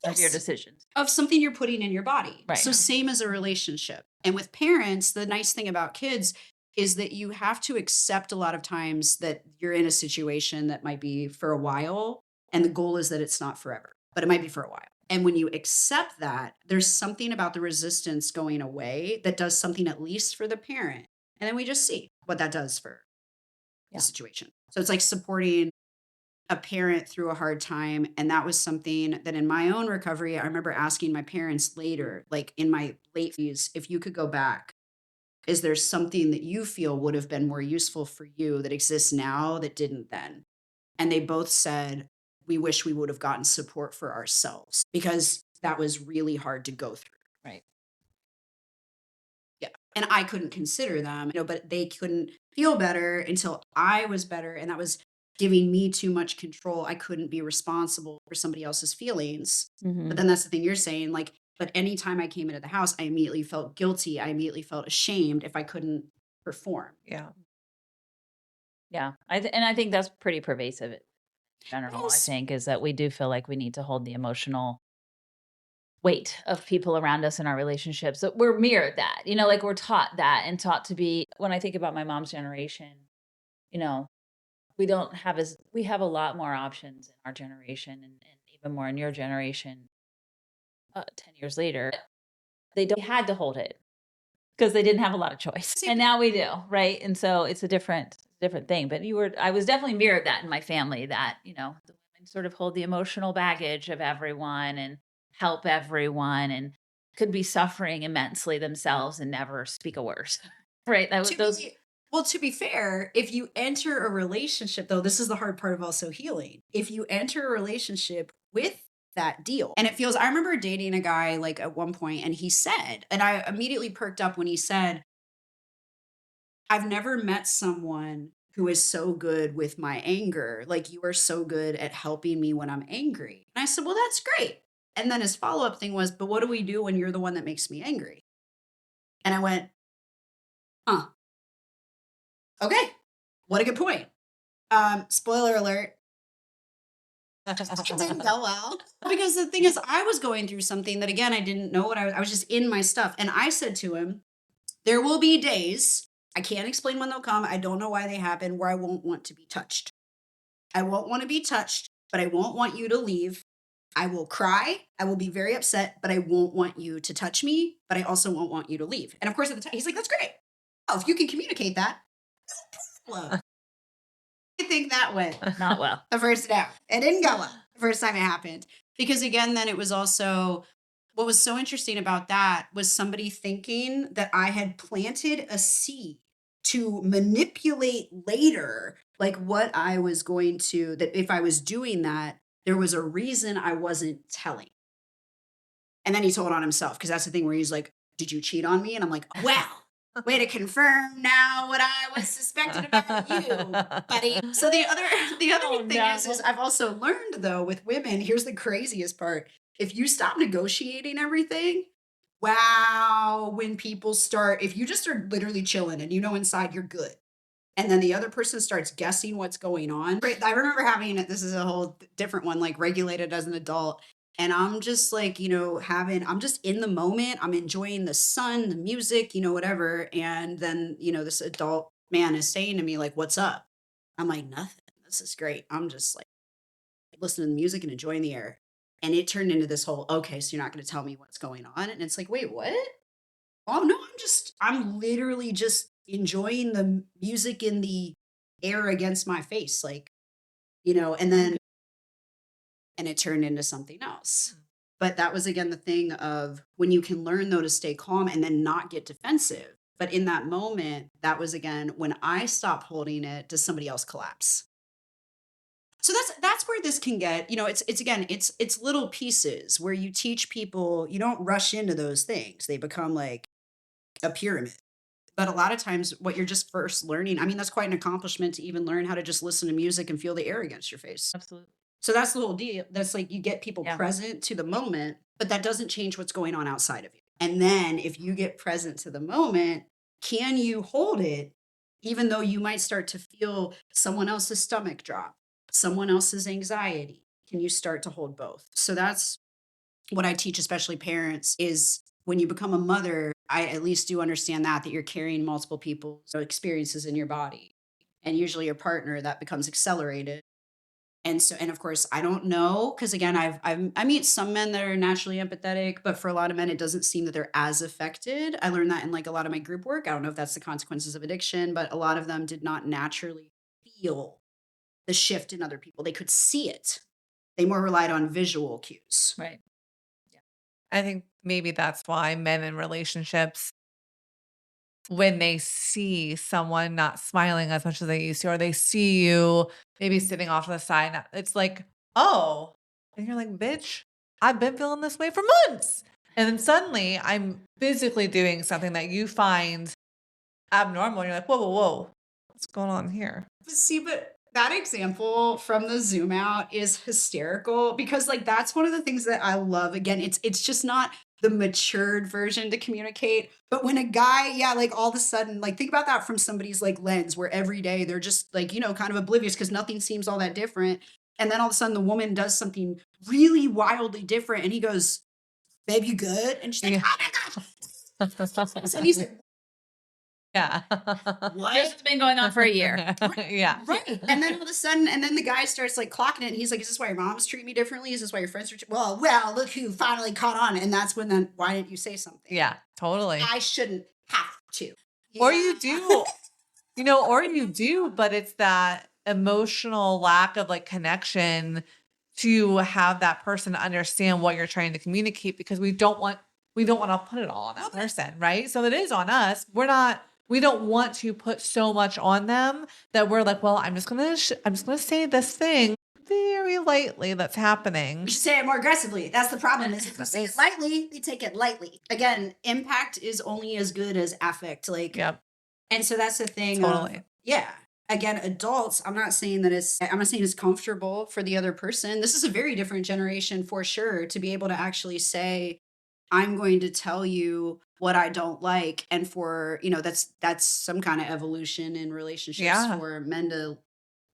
Of your Yes. decisions. of something you're putting in your body. Right. So same as a relationship. And with parents, the nice thing about kids is that you have to accept a lot of times that you're in a situation that might be for a while. And the goal is that it's not forever, but it might be for a while. And when you accept that, there's something about the resistance going away that does something at least for the parent. And then we just see what that does for Yeah. the situation. So it's like supporting a parent through a hard time. And that was something that in my own recovery, I remember asking my parents later, like in my late fees, if you could go back, is there something that you feel would have been more useful for you that exists now that didn't then? And they both said, we wish we would have gotten support for ourselves because that was really hard to go through. Right. Yeah. And I couldn't consider them, but they couldn't feel better until I was better. And that was giving me too much control. I couldn't be responsible for somebody else's feelings. Mhm. But then that's the thing you're saying, like, but anytime I came into the house, I immediately felt guilty. I immediately felt ashamed if I couldn't perform. Yeah. Yeah. And I think that's pretty pervasive in general, I Yes. think, is that we do feel like we need to hold the emotional weight of people around us in our relationships. So we're mirrored that, like we're taught that and taught to be, when I think about my mom's generation, you know, we have a lot more options in our generation and even more in your generation 10 years later. They had to hold it because they didn't have a lot of choice. See, And now we do, right? And so it's a different thing. But I was definitely mirrored that in my family that, the women sort of hold the emotional baggage of everyone and help everyone and could be suffering immensely themselves and never speak a word. Right? to be fair, if you enter a relationship, though, this is the hard part of also healing. If you enter a relationship with that deal, and I remember dating a guy like at one point, and he said, and I immediately perked up when he said, I've never met someone who is so good with my anger. Like you are so good at helping me when I'm angry. And I said, well, that's great. And then his follow up thing was, but what do we do when you're the one that makes me angry? And I went, huh. Okay. What a good point. Spoiler alert. It didn't go well. Because the thing is, I was going through something that, again, I didn't know what I was just in my stuff. And I said to him, there will be days, I can't explain when they'll come. I don't know why they happen, where I won't want to be touched. I won't want to be touched, but I won't want you to leave. I will cry. I will be very upset, but I won't want you to touch me, but I also won't want you to leave. And of course, at the time, he's like, that's great. Oh, if you can communicate that, well, I think that went Not well. the first time. It didn't go well the first time it happened. Because again, then it was also what was so interesting about that was somebody thinking that I had planted a seed to manipulate later, like what I was going to, that if I was doing that, there was a reason I wasn't telling. And then he told on himself because that's the thing where he's like, did you cheat on me? And I'm like, well, way to confirm now what I was suspecting about you, buddy. So the other Oh, thing is no. I've also learned though with women, here's the craziest part. If you stop negotiating everything, wow, when people start, if you just are literally chilling and you know inside you're good, and then the other person starts guessing what's going on. Right, I remember having it, this is a whole different one, like regulated as an adult. And I'm just like, I'm just in the moment. I'm enjoying the sun, the music, whatever. And then, this adult man is saying to me, like, what's up? I'm like, nothing. This is great. I'm just like listening to the music and enjoying the air. And it turned into this whole, okay, so you're not going to tell me what's going on. And it's like, wait, what? Oh, no, I'm literally just enjoying the music in the air against my face. Like, and then, and it turned into something else. But that was again the thing of when you can learn though to stay calm and then not get defensive. But in that moment, that was again when I stop holding it, does somebody else collapse? So that's where this can get, it's again, it's little pieces where you teach people, you don't rush into those things. They become like a pyramid. But a lot of times what you're just first learning, I mean, that's quite an accomplishment to even learn how to just listen to music and feel the air against your face. Absolutely. So that's the whole deal. That's like you get people Yeah. present to the moment, but that doesn't change what's going on outside of you. And then if you get present to the moment, can you hold it even though you might start to feel someone else's stomach drop, someone else's anxiety? Can you start to hold both? So that's what I teach, especially parents, is when you become a mother, I at least do understand that you're carrying multiple people's experiences in your body. And usually your partner, that becomes accelerated. And so, and of course, I don't know because again, I meet some men that are naturally empathetic, but for a lot of men, it doesn't seem that they're as affected. I learned that in like a lot of my group work. I don't know if that's the consequences of addiction, but a lot of them did not naturally feel the shift in other people. They could see it. They more relied on visual cues. Right. I think maybe that's why men in relationships, when they see someone not smiling as much as they used to, or they see you maybe sitting off to the side, it's like, oh, and you're like, bitch, I've been feeling this way for months. And then suddenly I'm physically doing something that you find abnormal. And you're like, whoa, whoa, whoa, what's going on here? See, but that example from the zoom out is hysterical because like that's one of the things that I love. Again, it's just not the matured version to communicate. But when a guy, yeah, like all of a sudden, like think about that from somebody's like lens where every day they're just like, kind of oblivious because nothing seems all that different. And then all of a sudden the woman does something really wildly different and he goes, babe, you good? And she's like, oh my gosh. And he's like, Yeah. what? This has been going on for a year. Yeah. Right. And then all of a sudden, and then the guy starts like clocking it. And he's like, is this why your moms treat me differently? Is this why your friends are? Well, look who finally caught on. And that's when then, why didn't you say something? Yeah, totally. I shouldn't have to. Or you do, or you do, but it's that emotional lack of like connection to have that person understand what you're trying to communicate because we don't want to put it all on that person, right? So it is on us. We don't want to put so much on them that we're like, well, I'm just gonna say this thing very lightly that's happening. You should say it more aggressively. That's the problem. Is if you say it lightly, they take it lightly. Again, impact is only as good as affect. Like, Yep. And so that's the thing. Totally. Yeah. Again, adults, I'm not saying it's comfortable for the other person. This is a very different generation for sure to be able to actually say, I'm going to tell you what I don't like. And for, that's some kind of evolution in relationships for men to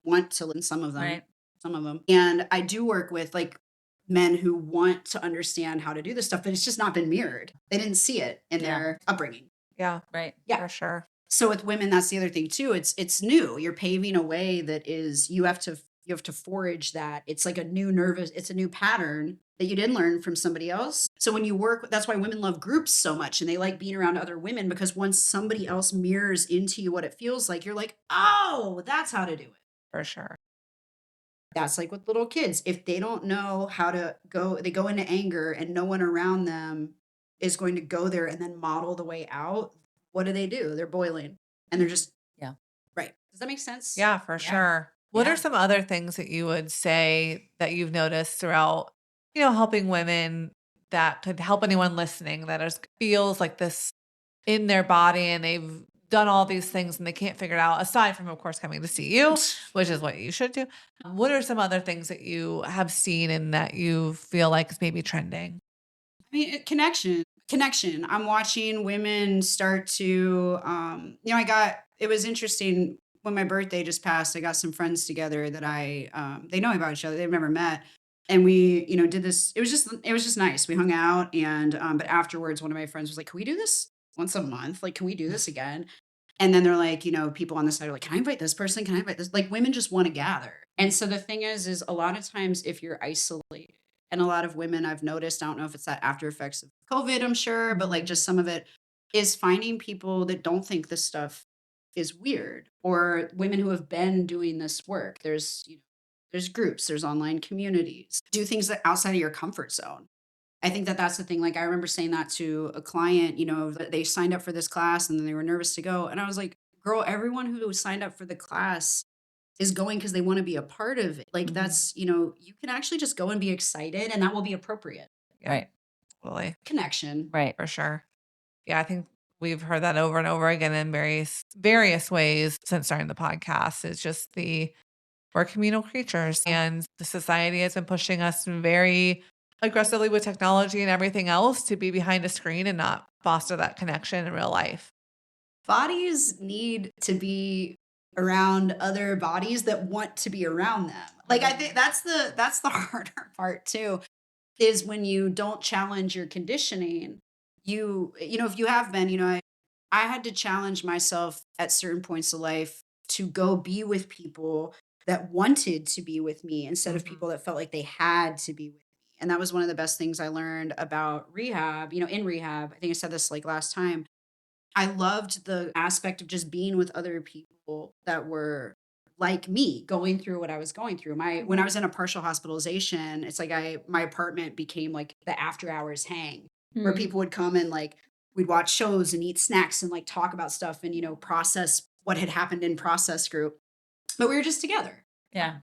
want to learn some of them. Right. Some of them. And I do work with like men who want to understand how to do this stuff, but it's just not been mirrored. They didn't see it in their upbringing. Yeah. Right. Yeah. For sure. So with women, that's the other thing too. It's new. You're paving a way that is, you have to You have to forage that. It's like it's a new pattern that you didn't learn from somebody else. So when you work, that's why women love groups so much and they like being around other women, because once somebody else mirrors into you what it feels like, you're like, oh, that's how to do it. For sure. That's like with little kids. If they don't know how to go, they go into anger and no one around them is going to go there and then model the way out. What do? They're boiling and they're just, Yeah. right. Does that make sense? Yeah, for Yeah. sure. What Yeah. are some other things that you would say that you've noticed throughout, you know, helping women that could help anyone listening that feels like this in their body and they've done all these things and they can't figure it out, aside from, of course, coming to see you, which is what you should do. What are some other things that you have seen and that you feel like is maybe trending? I mean, connection. I'm watching women start to, it was interesting when my birthday just passed. I got some friends together that they know about each other. They've never met. And we, did this. It was just nice. We hung out but afterwards, one of my friends was like, can we do this once a month? Like, can we do this again? And then they're like, people on the side are like, can I invite this person? Can I invite this? Like women just want to gather. And so the thing is a lot of times if you're isolated, and a lot of women I've noticed, I don't know if it's that after effects of COVID, I'm sure, but like just some of it is finding people that don't think this stuff is weird, or women who have been doing this work. There's groups, there's online communities. Do things that outside of your comfort zone. I think that that's the thing. Like I remember saying that to a client, that they signed up for this class and then they were nervous to go. And I was like, girl, everyone who signed up for the class is going because they want to be a part of it. Like that's, you can actually just go and be excited and that will be appropriate. Right. Totally. Connection. Right. For sure. Yeah, I think we've heard that over and over again in various ways since starting the podcast. It's just we're communal creatures, and the society has been pushing us very aggressively with technology and everything else to be behind a screen and not foster that connection in real life. Bodies need to be around other bodies that want to be around them. Like I think that's the harder part too, is when you don't challenge your conditioning. If you have been, I had to challenge myself at certain points of life to go be with people that wanted to be with me instead of people that felt like they had to be with me. And that was one of the best things I learned about rehab. In rehab, I think I said this like last time. I loved the aspect of just being with other people that were like me going through what I was going through. When I was in a partial hospitalization, it's like my apartment became like the after hours hang where people would come and like we'd watch shows and eat snacks and like talk about stuff and process what had happened in process group. But we were just together. Yeah.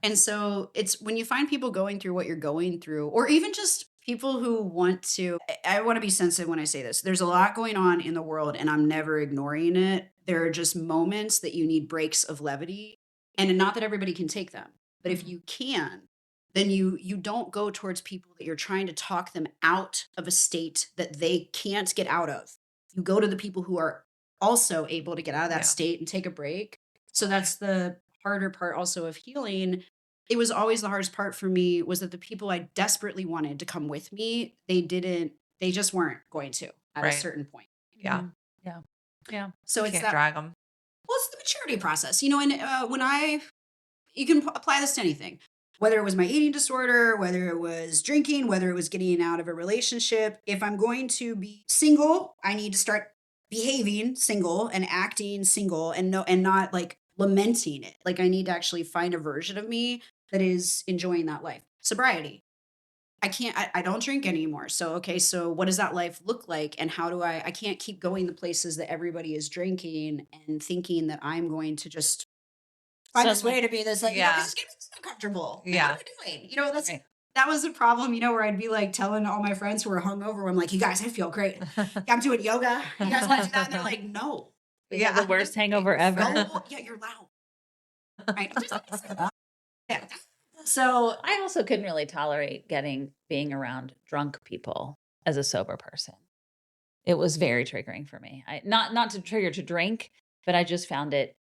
And so it's when you find people going through what you're going through, or even just people who I want to be sensitive when I say this. There's a lot going on in the world and I'm never ignoring it. There are just moments that you need breaks of levity, and not that everybody can take them. But if you can, then you don't go towards people that you're trying to talk them out of a state that they can't get out of. You go to the people who are also able to get out of that state and take a break. So that's the harder part also of healing. It was always the hardest part for me was that the people I desperately wanted to come with me, they just weren't going to at a certain point. Yeah. Yeah. Yeah. So Can't drag them. Well, it's the maturity process, and you can apply this to anything, whether it was my eating disorder, whether it was drinking, whether it was getting out of a relationship. If I'm going to be single, I need to start behaving single and acting single and not like lamenting it. Like I need to actually find a version of me that is enjoying that life. Sobriety. I don't drink anymore. So, okay, so what does that life look like? And how do I can't keep going the places that everybody is drinking and thinking that I'm going to just find this way to be this, like, this is getting so uncomfortable. Like, Yeah. what am I doing? That was the problem, where I'd be like telling all my friends who were hungover, I'm like, you guys, I feel great. I'm doing yoga. You guys want to do that? And they're like, no. The worst hangover ever. No, yeah, you're loud. Right. Yeah. So I also couldn't really tolerate being around drunk people as a sober person. It was very triggering for me. Not to trigger to drink, but I just found it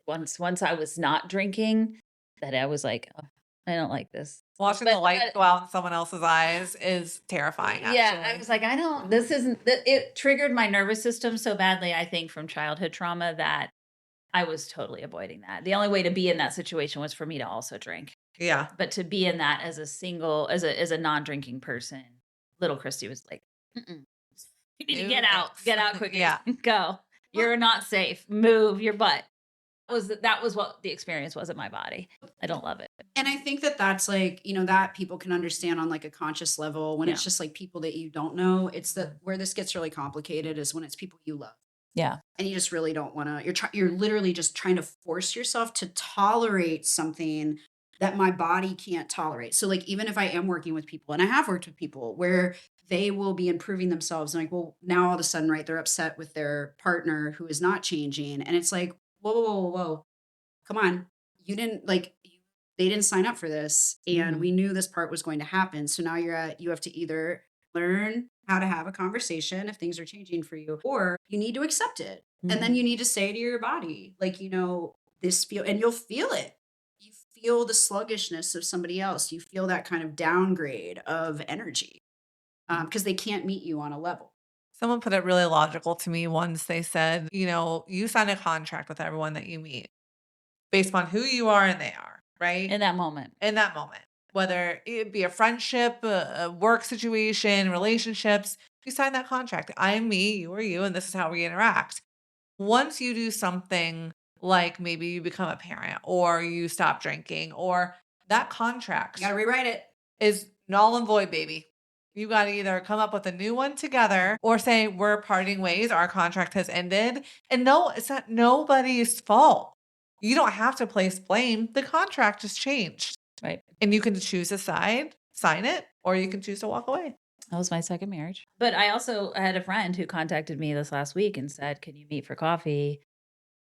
once I was not drinking that I was like, oh, I don't like this. Watching the light go out in someone else's eyes is terrifying. Actually. Yeah, I was like, it triggered my nervous system so badly, I think, from childhood trauma that I was totally avoiding that. The only way to be in that situation was for me to also drink. Yeah. But to be in that as a single, as a non-drinking person, little Christy was like, "Mm-mm. You need to Ew, get out thanks. quickly, Yeah. go. You're not safe. Move your butt." That was what the experience was at my body. I don't love it. And I think that that's like, that people can understand on like a conscious level when Yeah. it's just like people that you don't know. It's that where this gets really complicated is when it's people you love. Yeah. And you just really don't want to, you're literally just trying to force yourself to tolerate something that my body can't tolerate. So like, even if I am working with people, and I have worked with people where they will be improving themselves and like, well, now all of a sudden, right, they're upset with their partner who is not changing. And it's like, whoa, come on. You didn't like, they didn't sign up for this. And Mhm. we knew this part was going to happen. So now you have to either learn how to have a conversation if things are changing for you, or you need to accept it. And then Mhm. you need to say to your body, like, this feel, and you'll feel it. You feel the sluggishness of somebody else. You feel that kind of downgrade of energy because they can't meet you on a level. Someone put it really logical to me once. They said, you sign a contract with everyone that you meet based on who you are and they are, right? In that moment. In that moment, whether it be a friendship, a work situation, relationships, you sign that contract. I'm me, you are you, and this is how we interact. Once you do something like maybe you become a parent or you stop drinking or that contract You got to rewrite it. is null and void, baby. You got to either come up with a new one together or say, we're parting ways. Our contract has ended. And no, it's not nobody's fault. You don't have to place blame. The contract has changed. Right. And you can choose a side, sign it, or you can choose to walk away. That was my second marriage. But I also had a friend who contacted me this last week and said, "Can you meet for coffee?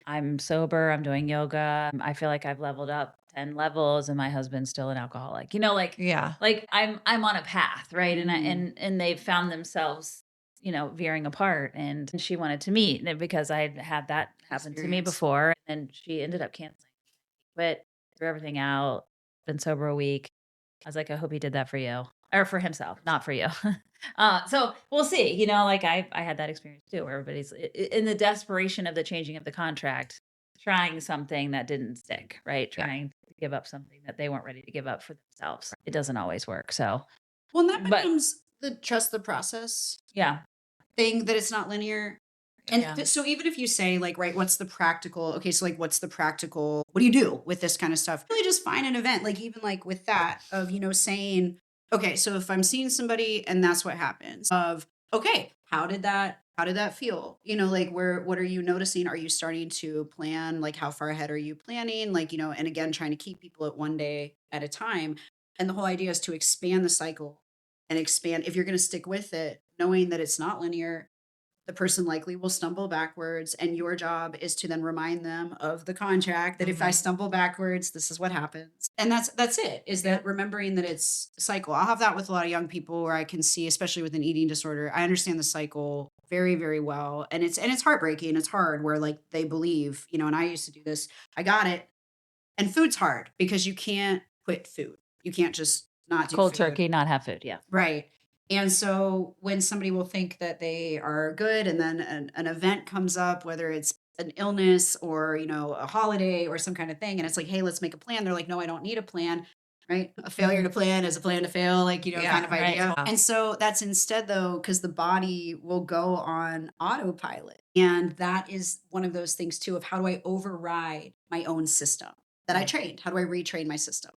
I'm sober. I'm doing yoga. I feel like I've leveled up 10 levels and my husband's still an alcoholic." Yeah. Like I'm on a path, right? And Mhm. and they found themselves, veering apart, and she wanted to meet because I had that happen to me Experience. before, and she ended up canceling. Quit, threw everything out, been sober a week. I was like, I hope he did that for you or for himself, not for you. So we'll see. Like I had that experience too, where everybody's in the desperation of the changing of the contract, trying something that didn't stick, right? Yeah. Trying to give up something that they weren't ready to give up for themselves. It doesn't always work. So, Well, and that but becomes the trust the process yeah, thing, that it's not linear. And yeah, so even if you say like, right, what's the practical? Okay, so like, what's the practical? What do you do with this kind of stuff? Really just find an event, like even like with that of, saying, okay, so if I'm seeing somebody and that's what happens of, okay, how did that feel? Like what are you noticing? Are you starting to plan? Like how far ahead are you planning? Like, and again, trying to keep people at one day at a time. And the whole idea is to expand the cycle and expand. If you're going to stick with it, knowing that it's not linear, the person likely will stumble backwards, and your job is to then remind them of the contract that if I Mhm. stumble backwards, this is what happens. And that's it, is that remembering that it's a cycle. I'll have that with a lot of young people where I can see, especially with an eating disorder, I understand the cycle very, very well. And it's heartbreaking. It's hard where like they believe, and I used to do this. I got it. And food's hard because you can't quit food. You can't just not do cold food. turkey, not have food. Yeah, Right. And so when somebody will think that they are good and then an event comes up, whether it's an illness or, a holiday or some kind of thing, and it's like, hey, let's make a plan. They're like, no, I don't need a plan. Right. A failure to plan is a plan to fail, like, kind of Yeah, right. idea. yeah. And so that's instead, though, because the body will go on autopilot. And that is one of those things, too, of how do I override my own system that I trained? How do I retrain my system?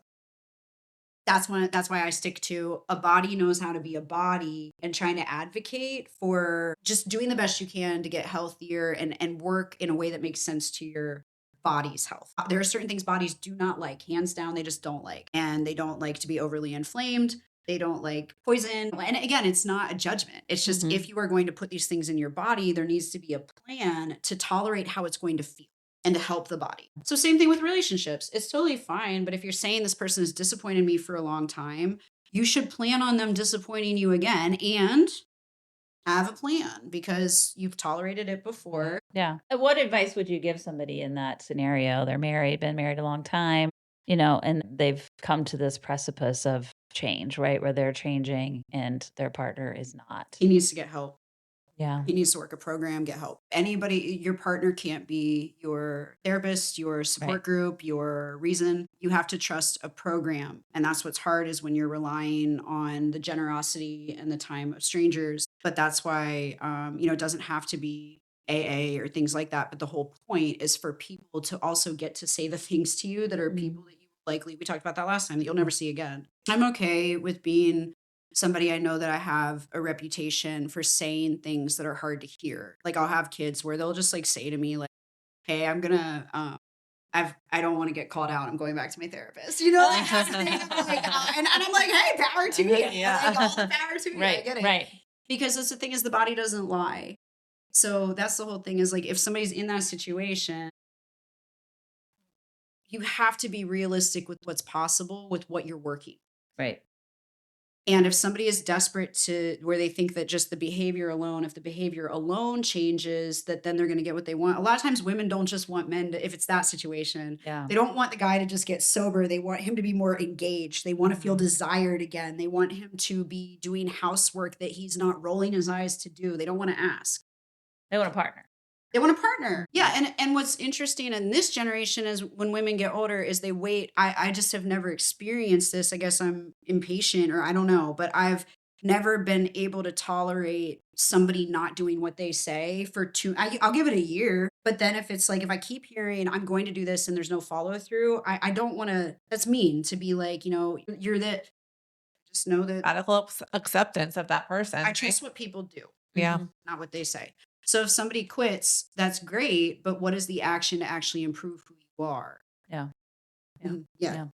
That's why I stick to a body knows how to be a body, and trying to advocate for just doing the best you can to get healthier and work in a way that makes sense to your body's health. There are certain things bodies do not like, hands down, they just don't like. And they don't like to be overly inflamed. They don't like poison. And again, it's not a judgment. It's just Mhm. if you are going to put these things in your body, there needs to be a plan to tolerate how it's going to feel and to help the body. So same thing with relationships. It's totally fine, but if you're saying this person has disappointed me for a long time, you should plan on them disappointing you again and have a plan because you've tolerated it before. Yeah. What advice would you give somebody in that scenario? They're married, been married a long time, and they've come to this precipice of change, right? Where they're changing and their partner is not. He needs to get help. Yeah. He needs to work a program, get help. Anybody, your partner can't be your therapist, your support Right. group, your reason. You have to trust a program. And that's what's hard is when you're relying on the generosity and the time of strangers. But that's why, it doesn't have to be AA or things like that. But the whole point is for people to also get to say the things to you that are people that you likely, we talked about that last time, that you'll never see again. I'm okay with being somebody I know that I have a reputation for saying things that are hard to hear. Like I'll have kids where they'll just like say to me like, "Hey, I'm gonna I don't want to get called out. I'm going back to my therapist." Like that's the thing. I'm like, and I'm like, "Hey, power to you. Yeah. Like all the power to you. I Right. get it." Right. Because that's the thing is the body doesn't lie. So that's the whole thing is like if somebody's in that situation, you have to be realistic with what's possible with what you're working. Right. And if somebody is desperate to where they think that just the behavior alone, if the behavior alone changes, that then they're going to get what they want. A lot of times women don't just want men to, if it's that situation, Yeah. they don't want the guy to just get sober. They want him to be more engaged. They want to feel desired again. They want him to be doing housework that he's not rolling his eyes to do. They don't want to ask. They want a partner. They want a partner. Yeah. And what's interesting in this generation is when women get older is they wait. I just have never experienced this. I guess I'm impatient or I don't know, but I've never been able to tolerate somebody not doing what they say for I'll give it a year. But then if it's like, if I keep hearing I'm going to do this and there's no follow through, I don't want to, that's mean to be like, you're that, just know that Radical acceptance of that person. I trust what people do. Yeah. Not what they say. So if somebody quits, that's great, but what is the action to actually improve who you are? Yeah. Yeah.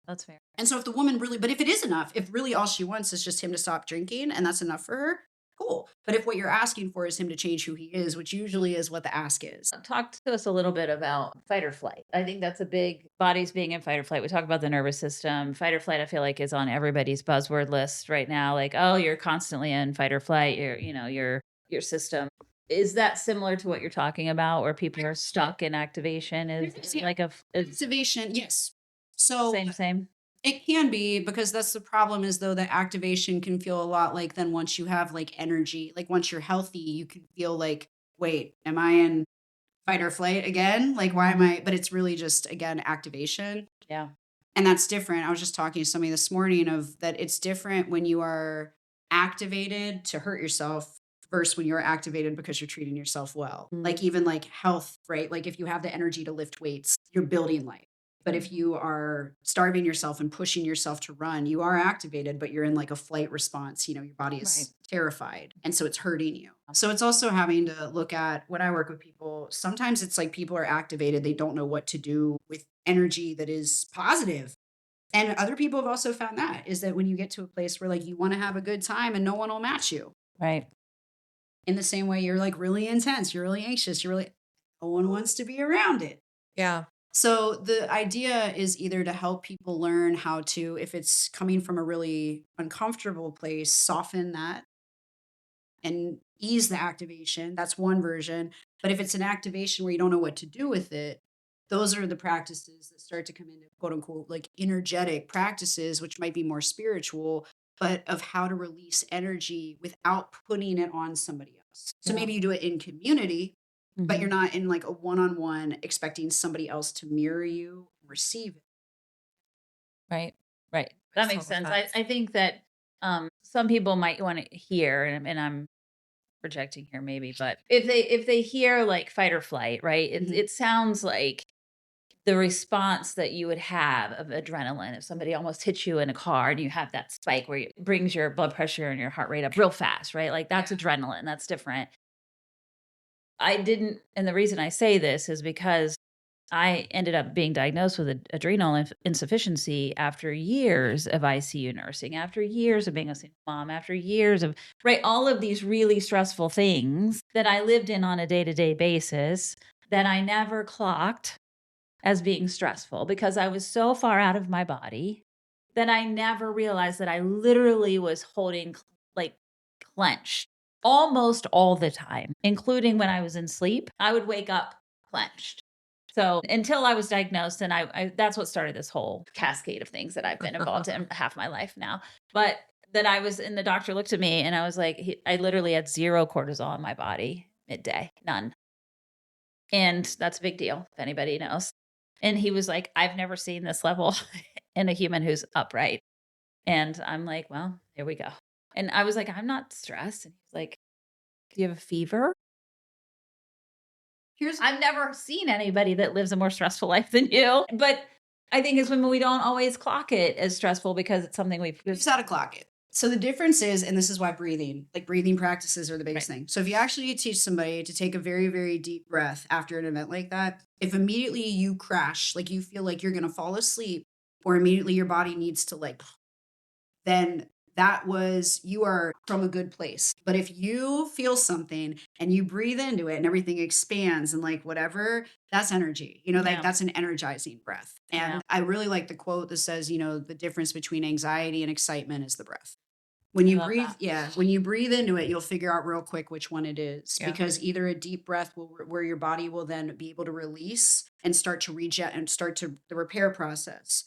That's fair. And so if the woman really, but if it is enough, if really all she wants is just him to stop drinking and that's enough for her, cool. But if what you're asking for is him to change who he is, which usually is what the ask is. Talk to us a little bit about fight or flight. I think that's a big bodies being in fight or flight. We talk about the nervous system. Fight or flight, I feel like, is on everybody's buzzword list right now. Like, oh, you're constantly in fight or flight. Your system. Is that similar to what you're talking about, where people are stuck in activation? Is Yeah. like is Activation, yes. So same. it can be because that's the problem is though that activation can feel a lot like then once you have like energy, like once you're healthy, you can feel like, wait, am I in fight or flight again? Like, why am I? But it's really just, again, activation. Yeah. And that's different. I was just talking to somebody this morning of that it's different when you are activated to hurt yourself versus when you're activated because you're treating yourself well. Like even like health, right? Like if you have the energy to lift weights, you're building life. But if you are starving yourself and pushing yourself to run, you are activated, but you're in like a flight response. Your body is terrified. And so it's hurting you. So it's also having to look at when I work with people, sometimes it's like people are activated. They don't know what to do with energy that is positive. And other people have also found that is that when you get to a place where like you want to have a good time and no one will match you. Right. In the same way, you're like really intense, you're really anxious, no one wants to be around it. Yeah. So the idea is either to help people learn how to, if it's coming from a really uncomfortable place, soften that and ease the activation. That's one version. But if it's an activation where you don't know what to do with it, those are the practices that start to come into quote unquote like energetic practices, which might be more spiritual, but of how to release energy without putting it on somebody else. So Yeah. maybe you do it in community, but you're not in like a one-on-one expecting somebody else to mirror you and receive it. Right. That Makes makes total sense. sense. I think that some people might want to hear, and I'm projecting here maybe, but if they hear like fight or flight, right? It sounds like the response that you would have of adrenaline if somebody almost hits you in a car and you have that spike where it brings your blood pressure and your heart rate up real fast, right? Like that's adrenaline. That's different. And the reason I say this is because I ended up being diagnosed with adrenal insufficiency after years of ICU nursing, after years of being a single mom, after years of, right, all of these really stressful things that I lived in on a day-to-day basis that I never clocked as being stressful because I was so far out of my body that I never realized that I literally was holding like clenched almost all the time, including when I was in sleep. I would wake up clenched. So until I was diagnosed, and that's what started this whole cascade of things that I've been involved in half my life now. But that I was and the doctor looked at me and I was like, I literally had 0 cortisol in my body midday, none. And that's a big deal if anybody knows. And he was like, I've never seen this level in a human who's upright. And I'm like, well, here we go. And I was like, I'm not stressed. And he's like, do you have a fever? I've never seen anybody that lives a more stressful life than you. But I think it's when we don't always clock it as stressful because it's something we've Just how to clock it. So the difference is, and this is why breathing practices are the biggest thing. So if you actually teach somebody to take a very, very deep breath after an event like that, if immediately you crash, like you feel like you're going to fall asleep, or immediately your body needs to then you are from a good place. But if you feel something and you breathe into it and everything expands and whatever, that's energy, that's an energizing breath. And I really like the quote that says, the difference between anxiety and excitement is the breath. When you breathe, when you breathe into it, you'll figure out real quick which one it is, because either a deep breath where your body will then be able to release and start to the repair process.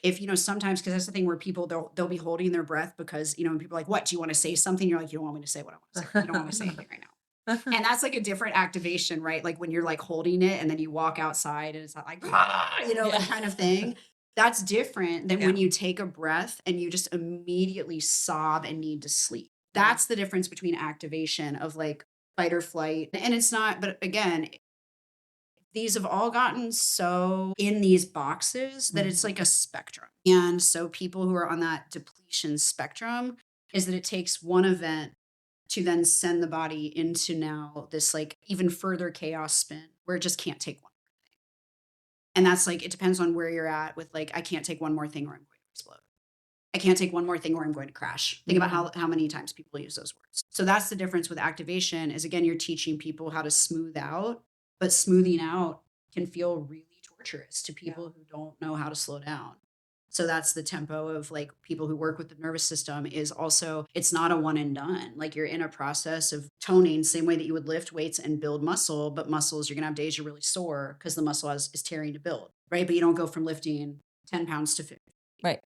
If sometimes, because that's the thing where people they'll be holding their breath because when people are like, what do you want to say something, you're like, you don't want me to say what I want to say, you don't want me to say anything right now. And that's like a different activation, right? Like when you're holding it and then you walk outside and it's not that kind of thing. That's different than when you take a breath and you just immediately sob and need to sleep. That's the difference between activation of fight or flight. And it's not, but again, these have all gotten so in these boxes that it's like a spectrum. And so people who are on that depletion spectrum is that it takes one event to then send the body into now this even further chaos spin where it just can't take one more thing. And that's it depends on where you're at with I can't take one more thing or I'm going to explode. I can't take one more thing or I'm going to crash. Think about how many times people use those words. So that's the difference with activation is, again, you're teaching people how to smooth out, but smoothing out can feel really torturous to people who don't know how to slow down. So that's the tempo of people who work with the nervous system is also, it's not a one and done. You're in a process of toning, same way that you would lift weights and build muscle, but muscles, you're going to have days you're really sore because the muscle is tearing to build, right? But you don't go from lifting 10 pounds to 50. Right.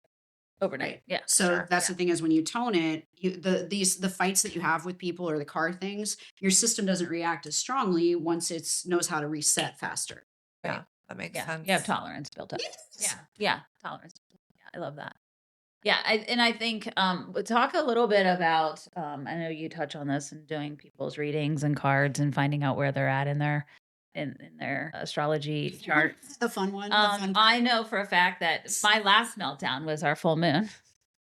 Overnight. Right. Yeah. So that's the thing is when you tone it, the fights that you have with people or the car things, your system doesn't react as strongly once it knows how to reset faster. Yeah, that makes sense. You have tolerance built up. Yes. Yeah. Tolerance. Yeah. I love that. Yeah. I think, we'll talk a little bit about, I know you touch on this and doing people's readings and cards and finding out where they're at in their astrology charts. The fun one. I know for a fact that my last meltdown was our full moon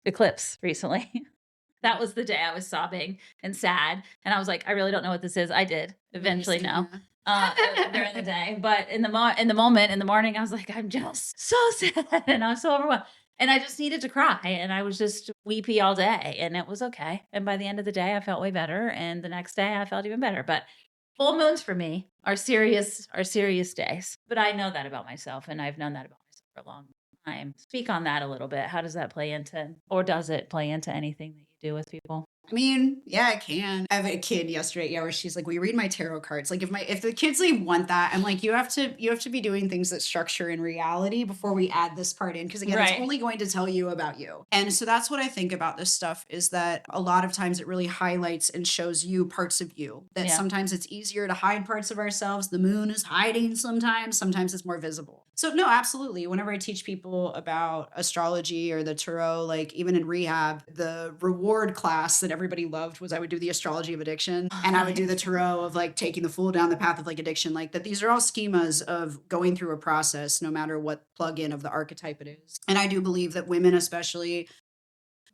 eclipse recently. That was the day I was sobbing and sad. And I was like, I really don't know what this is. I did eventually know during the day. But in the moment, in the morning, I was like, I'm just so sad. And I was so overwhelmed. And I just needed to cry. And I was just weepy all day. And it was okay. And by the end of the day, I felt way better. And the next day, I felt even better. But full moons for me are serious days. But I know that about myself. And I've known that about myself for a long time. Speak on that a little bit. How does that play into, or does it play into anything that you do with people? I mean, yeah, I can. I have a kid yesterday, where she's like, "Will you read my tarot cards?" If the kids want that, I'm like, you have to be doing things that structure in reality before we add this part in, because again, it's only going to tell you about you. And so that's what I think about this stuff is that a lot of times it really highlights and shows you parts of you that sometimes it's easier to hide parts of ourselves. The moon is hiding sometimes it's more visible. So no, absolutely. Whenever I teach people about astrology or the tarot, even in rehab, the reward class that everybody loved was I would do the astrology of addiction and I would do the tarot of taking the fool down the path of addiction. That these are all schemas of going through a process, no matter what plug-in of the archetype it is. And I do believe that women especially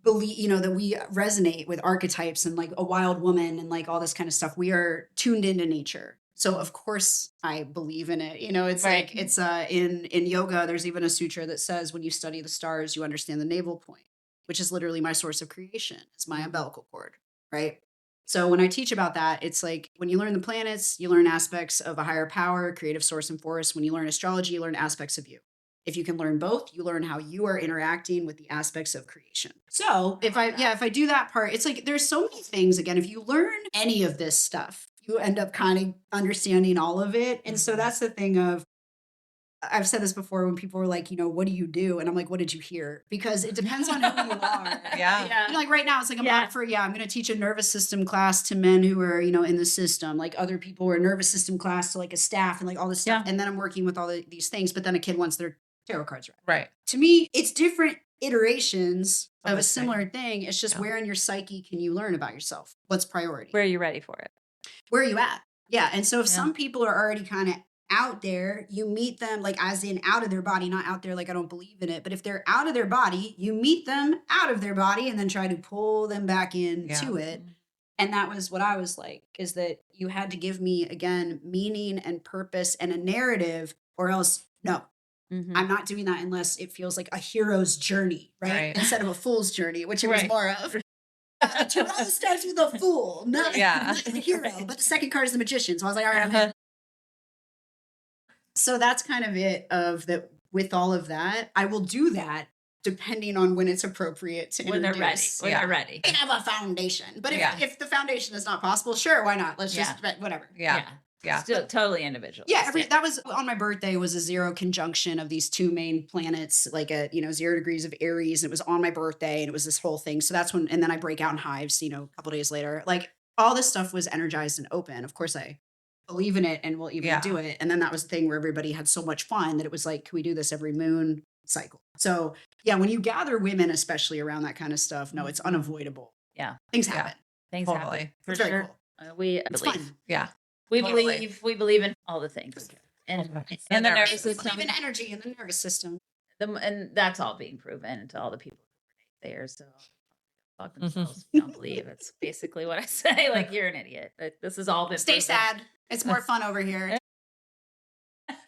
believe, that we resonate with archetypes and a wild woman and all this kind of stuff. We are tuned into nature. So of course I believe in it. It's it's in yoga, there's even a sutra that says when you study the stars, you understand the navel point, which is literally my source of creation. It's my umbilical cord, right? So when I teach about that, it's when you learn the planets, you learn aspects of a higher power, creative source and force. When you learn astrology, you learn aspects of you. If you can learn both, you learn how you are interacting with the aspects of creation. So if I do that part, it's there's so many things. Again, if you learn any of this stuff, you end up kind of understanding all of it. And so that's the thing of I've said this before when people were like, what do you do? And I'm like, what did you hear? Because it depends on who you are. Yeah. Like right now, it's like I'm up for, I'm going to teach a nervous system class to men who are, in the system. Like other people were a nervous system class to like a staff and like all this stuff. And then I'm working with all these things. But then a kid wants their tarot cards read. Right. To me, it's different iterations of a the similar thing. It's just where in your psyche can you learn about yourself? What's priority? Where are you ready for it? Where are you at? Yeah. And so if some people are already kind of out there, you meet them like as in out of their body, not out there like I don't believe in it. But if they're out of their body, you meet them out of their body and then try to pull them back into it. And that was what I was like, is that you had to give me, again, meaning and purpose and a narrative, or else, no, I'm not doing that unless it feels like a hero's journey, right? Instead of a fool's journey, which it was more of. Tarot starts with a fool, not a hero. But the second card is the magician. So I was like, all right. So that's kind of it of that. With all of that, I will do that depending on when it's appropriate to when introduce. they're ready. When they're ready. I have a foundation. But if the foundation is not possible, sure, why not? Let's just, whatever. Yeah. Still totally individual. Yeah, that was on my birthday was a 0 conjunction of these 2 main planets, like 0 degrees of Aries. It was on my birthday and it was this whole thing. So that's when, and then I break out in hives, a couple days later. Like all this stuff was energized and open. Of course, I believe in it and will even do it. And then that was the thing where everybody had so much fun that it was like, can we do this every moon cycle? So yeah, when you gather women, especially around that kind of stuff, no, it's unavoidable. Yeah. Things happen. Things Totally. happen. For It's very sure. cool. believe. It's fun. Yeah. We Totally. believe in all the things. And the nervous We system. believe in energy in the nervous system. And that's all being proven to all the people there. So fuck themselves if you don't believe. It's basically what I say. Like, you're an idiot. This has all been Stay proven. sad. It's more fun over here.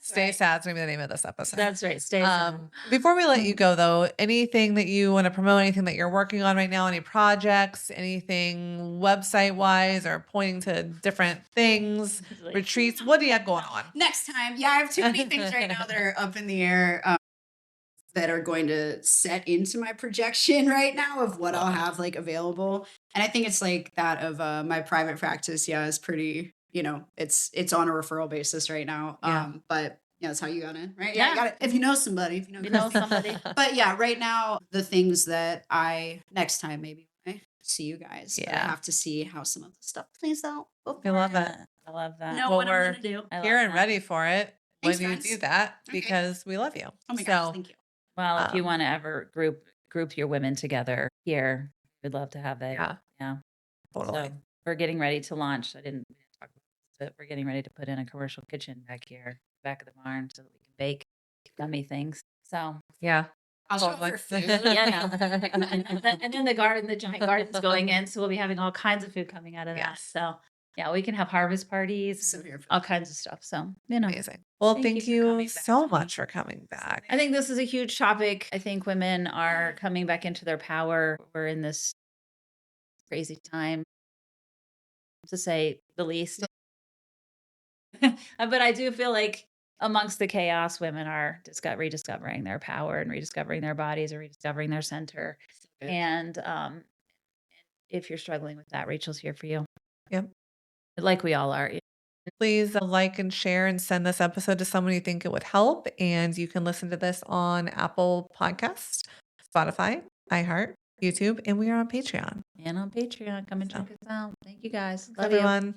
Stay sad is going to be the name of this episode. That's right. Stay sad. Before we let you go, though, anything that you want to promote, anything that you're working on right now, any projects, anything website wise or pointing to different things, retreats, what do you have going on? Next time. Yeah, I have too many things right now that are up in the air that are going to set into my projection right now of what I'll have like available. And I think it's like that of my private practice. Yeah, is pretty, it's on a referral basis right now. But that's how you got in, right? Yeah, you got it. If you know somebody, if you know somebody. But yeah, right now, the things that next time maybe I see you guys, but I have to see how some of the stuff plays out. I love it. I love that. Know what I'm going to do. Here and ready for it Thanks, when you guys. do that because we love you. Oh my gosh, thank you. Well, if you want to ever group your women together here, we'd love to have that. Yeah. Totally. So we're getting ready to launch. I didn't talk about this, but we're getting ready to put in a commercial kitchen back here, back of the barn, so that we can bake gummy things. So yeah. I'll show up for food. Yeah, no. and then the giant garden's going in, so we'll be having all kinds of food coming out of that. So yeah, we can have harvest parties, all kinds of stuff. So amazing. Well, thank you for so much for coming back. I think this is a huge topic. I think women are coming back into their power. We're in this crazy time, to say the least. But I do feel like amongst the chaos, women are rediscovering their power and rediscovering their bodies and rediscovering their center. And if you're struggling with that, Rachel's here for you. Yep. Like we all are. Please like and share and send this episode to someone you think it would help. And you can listen to this on Apple Podcasts, Spotify, iHeart, YouTube, and we are on Patreon. And on Patreon. Come and check us out. Thank you guys. Love everyone.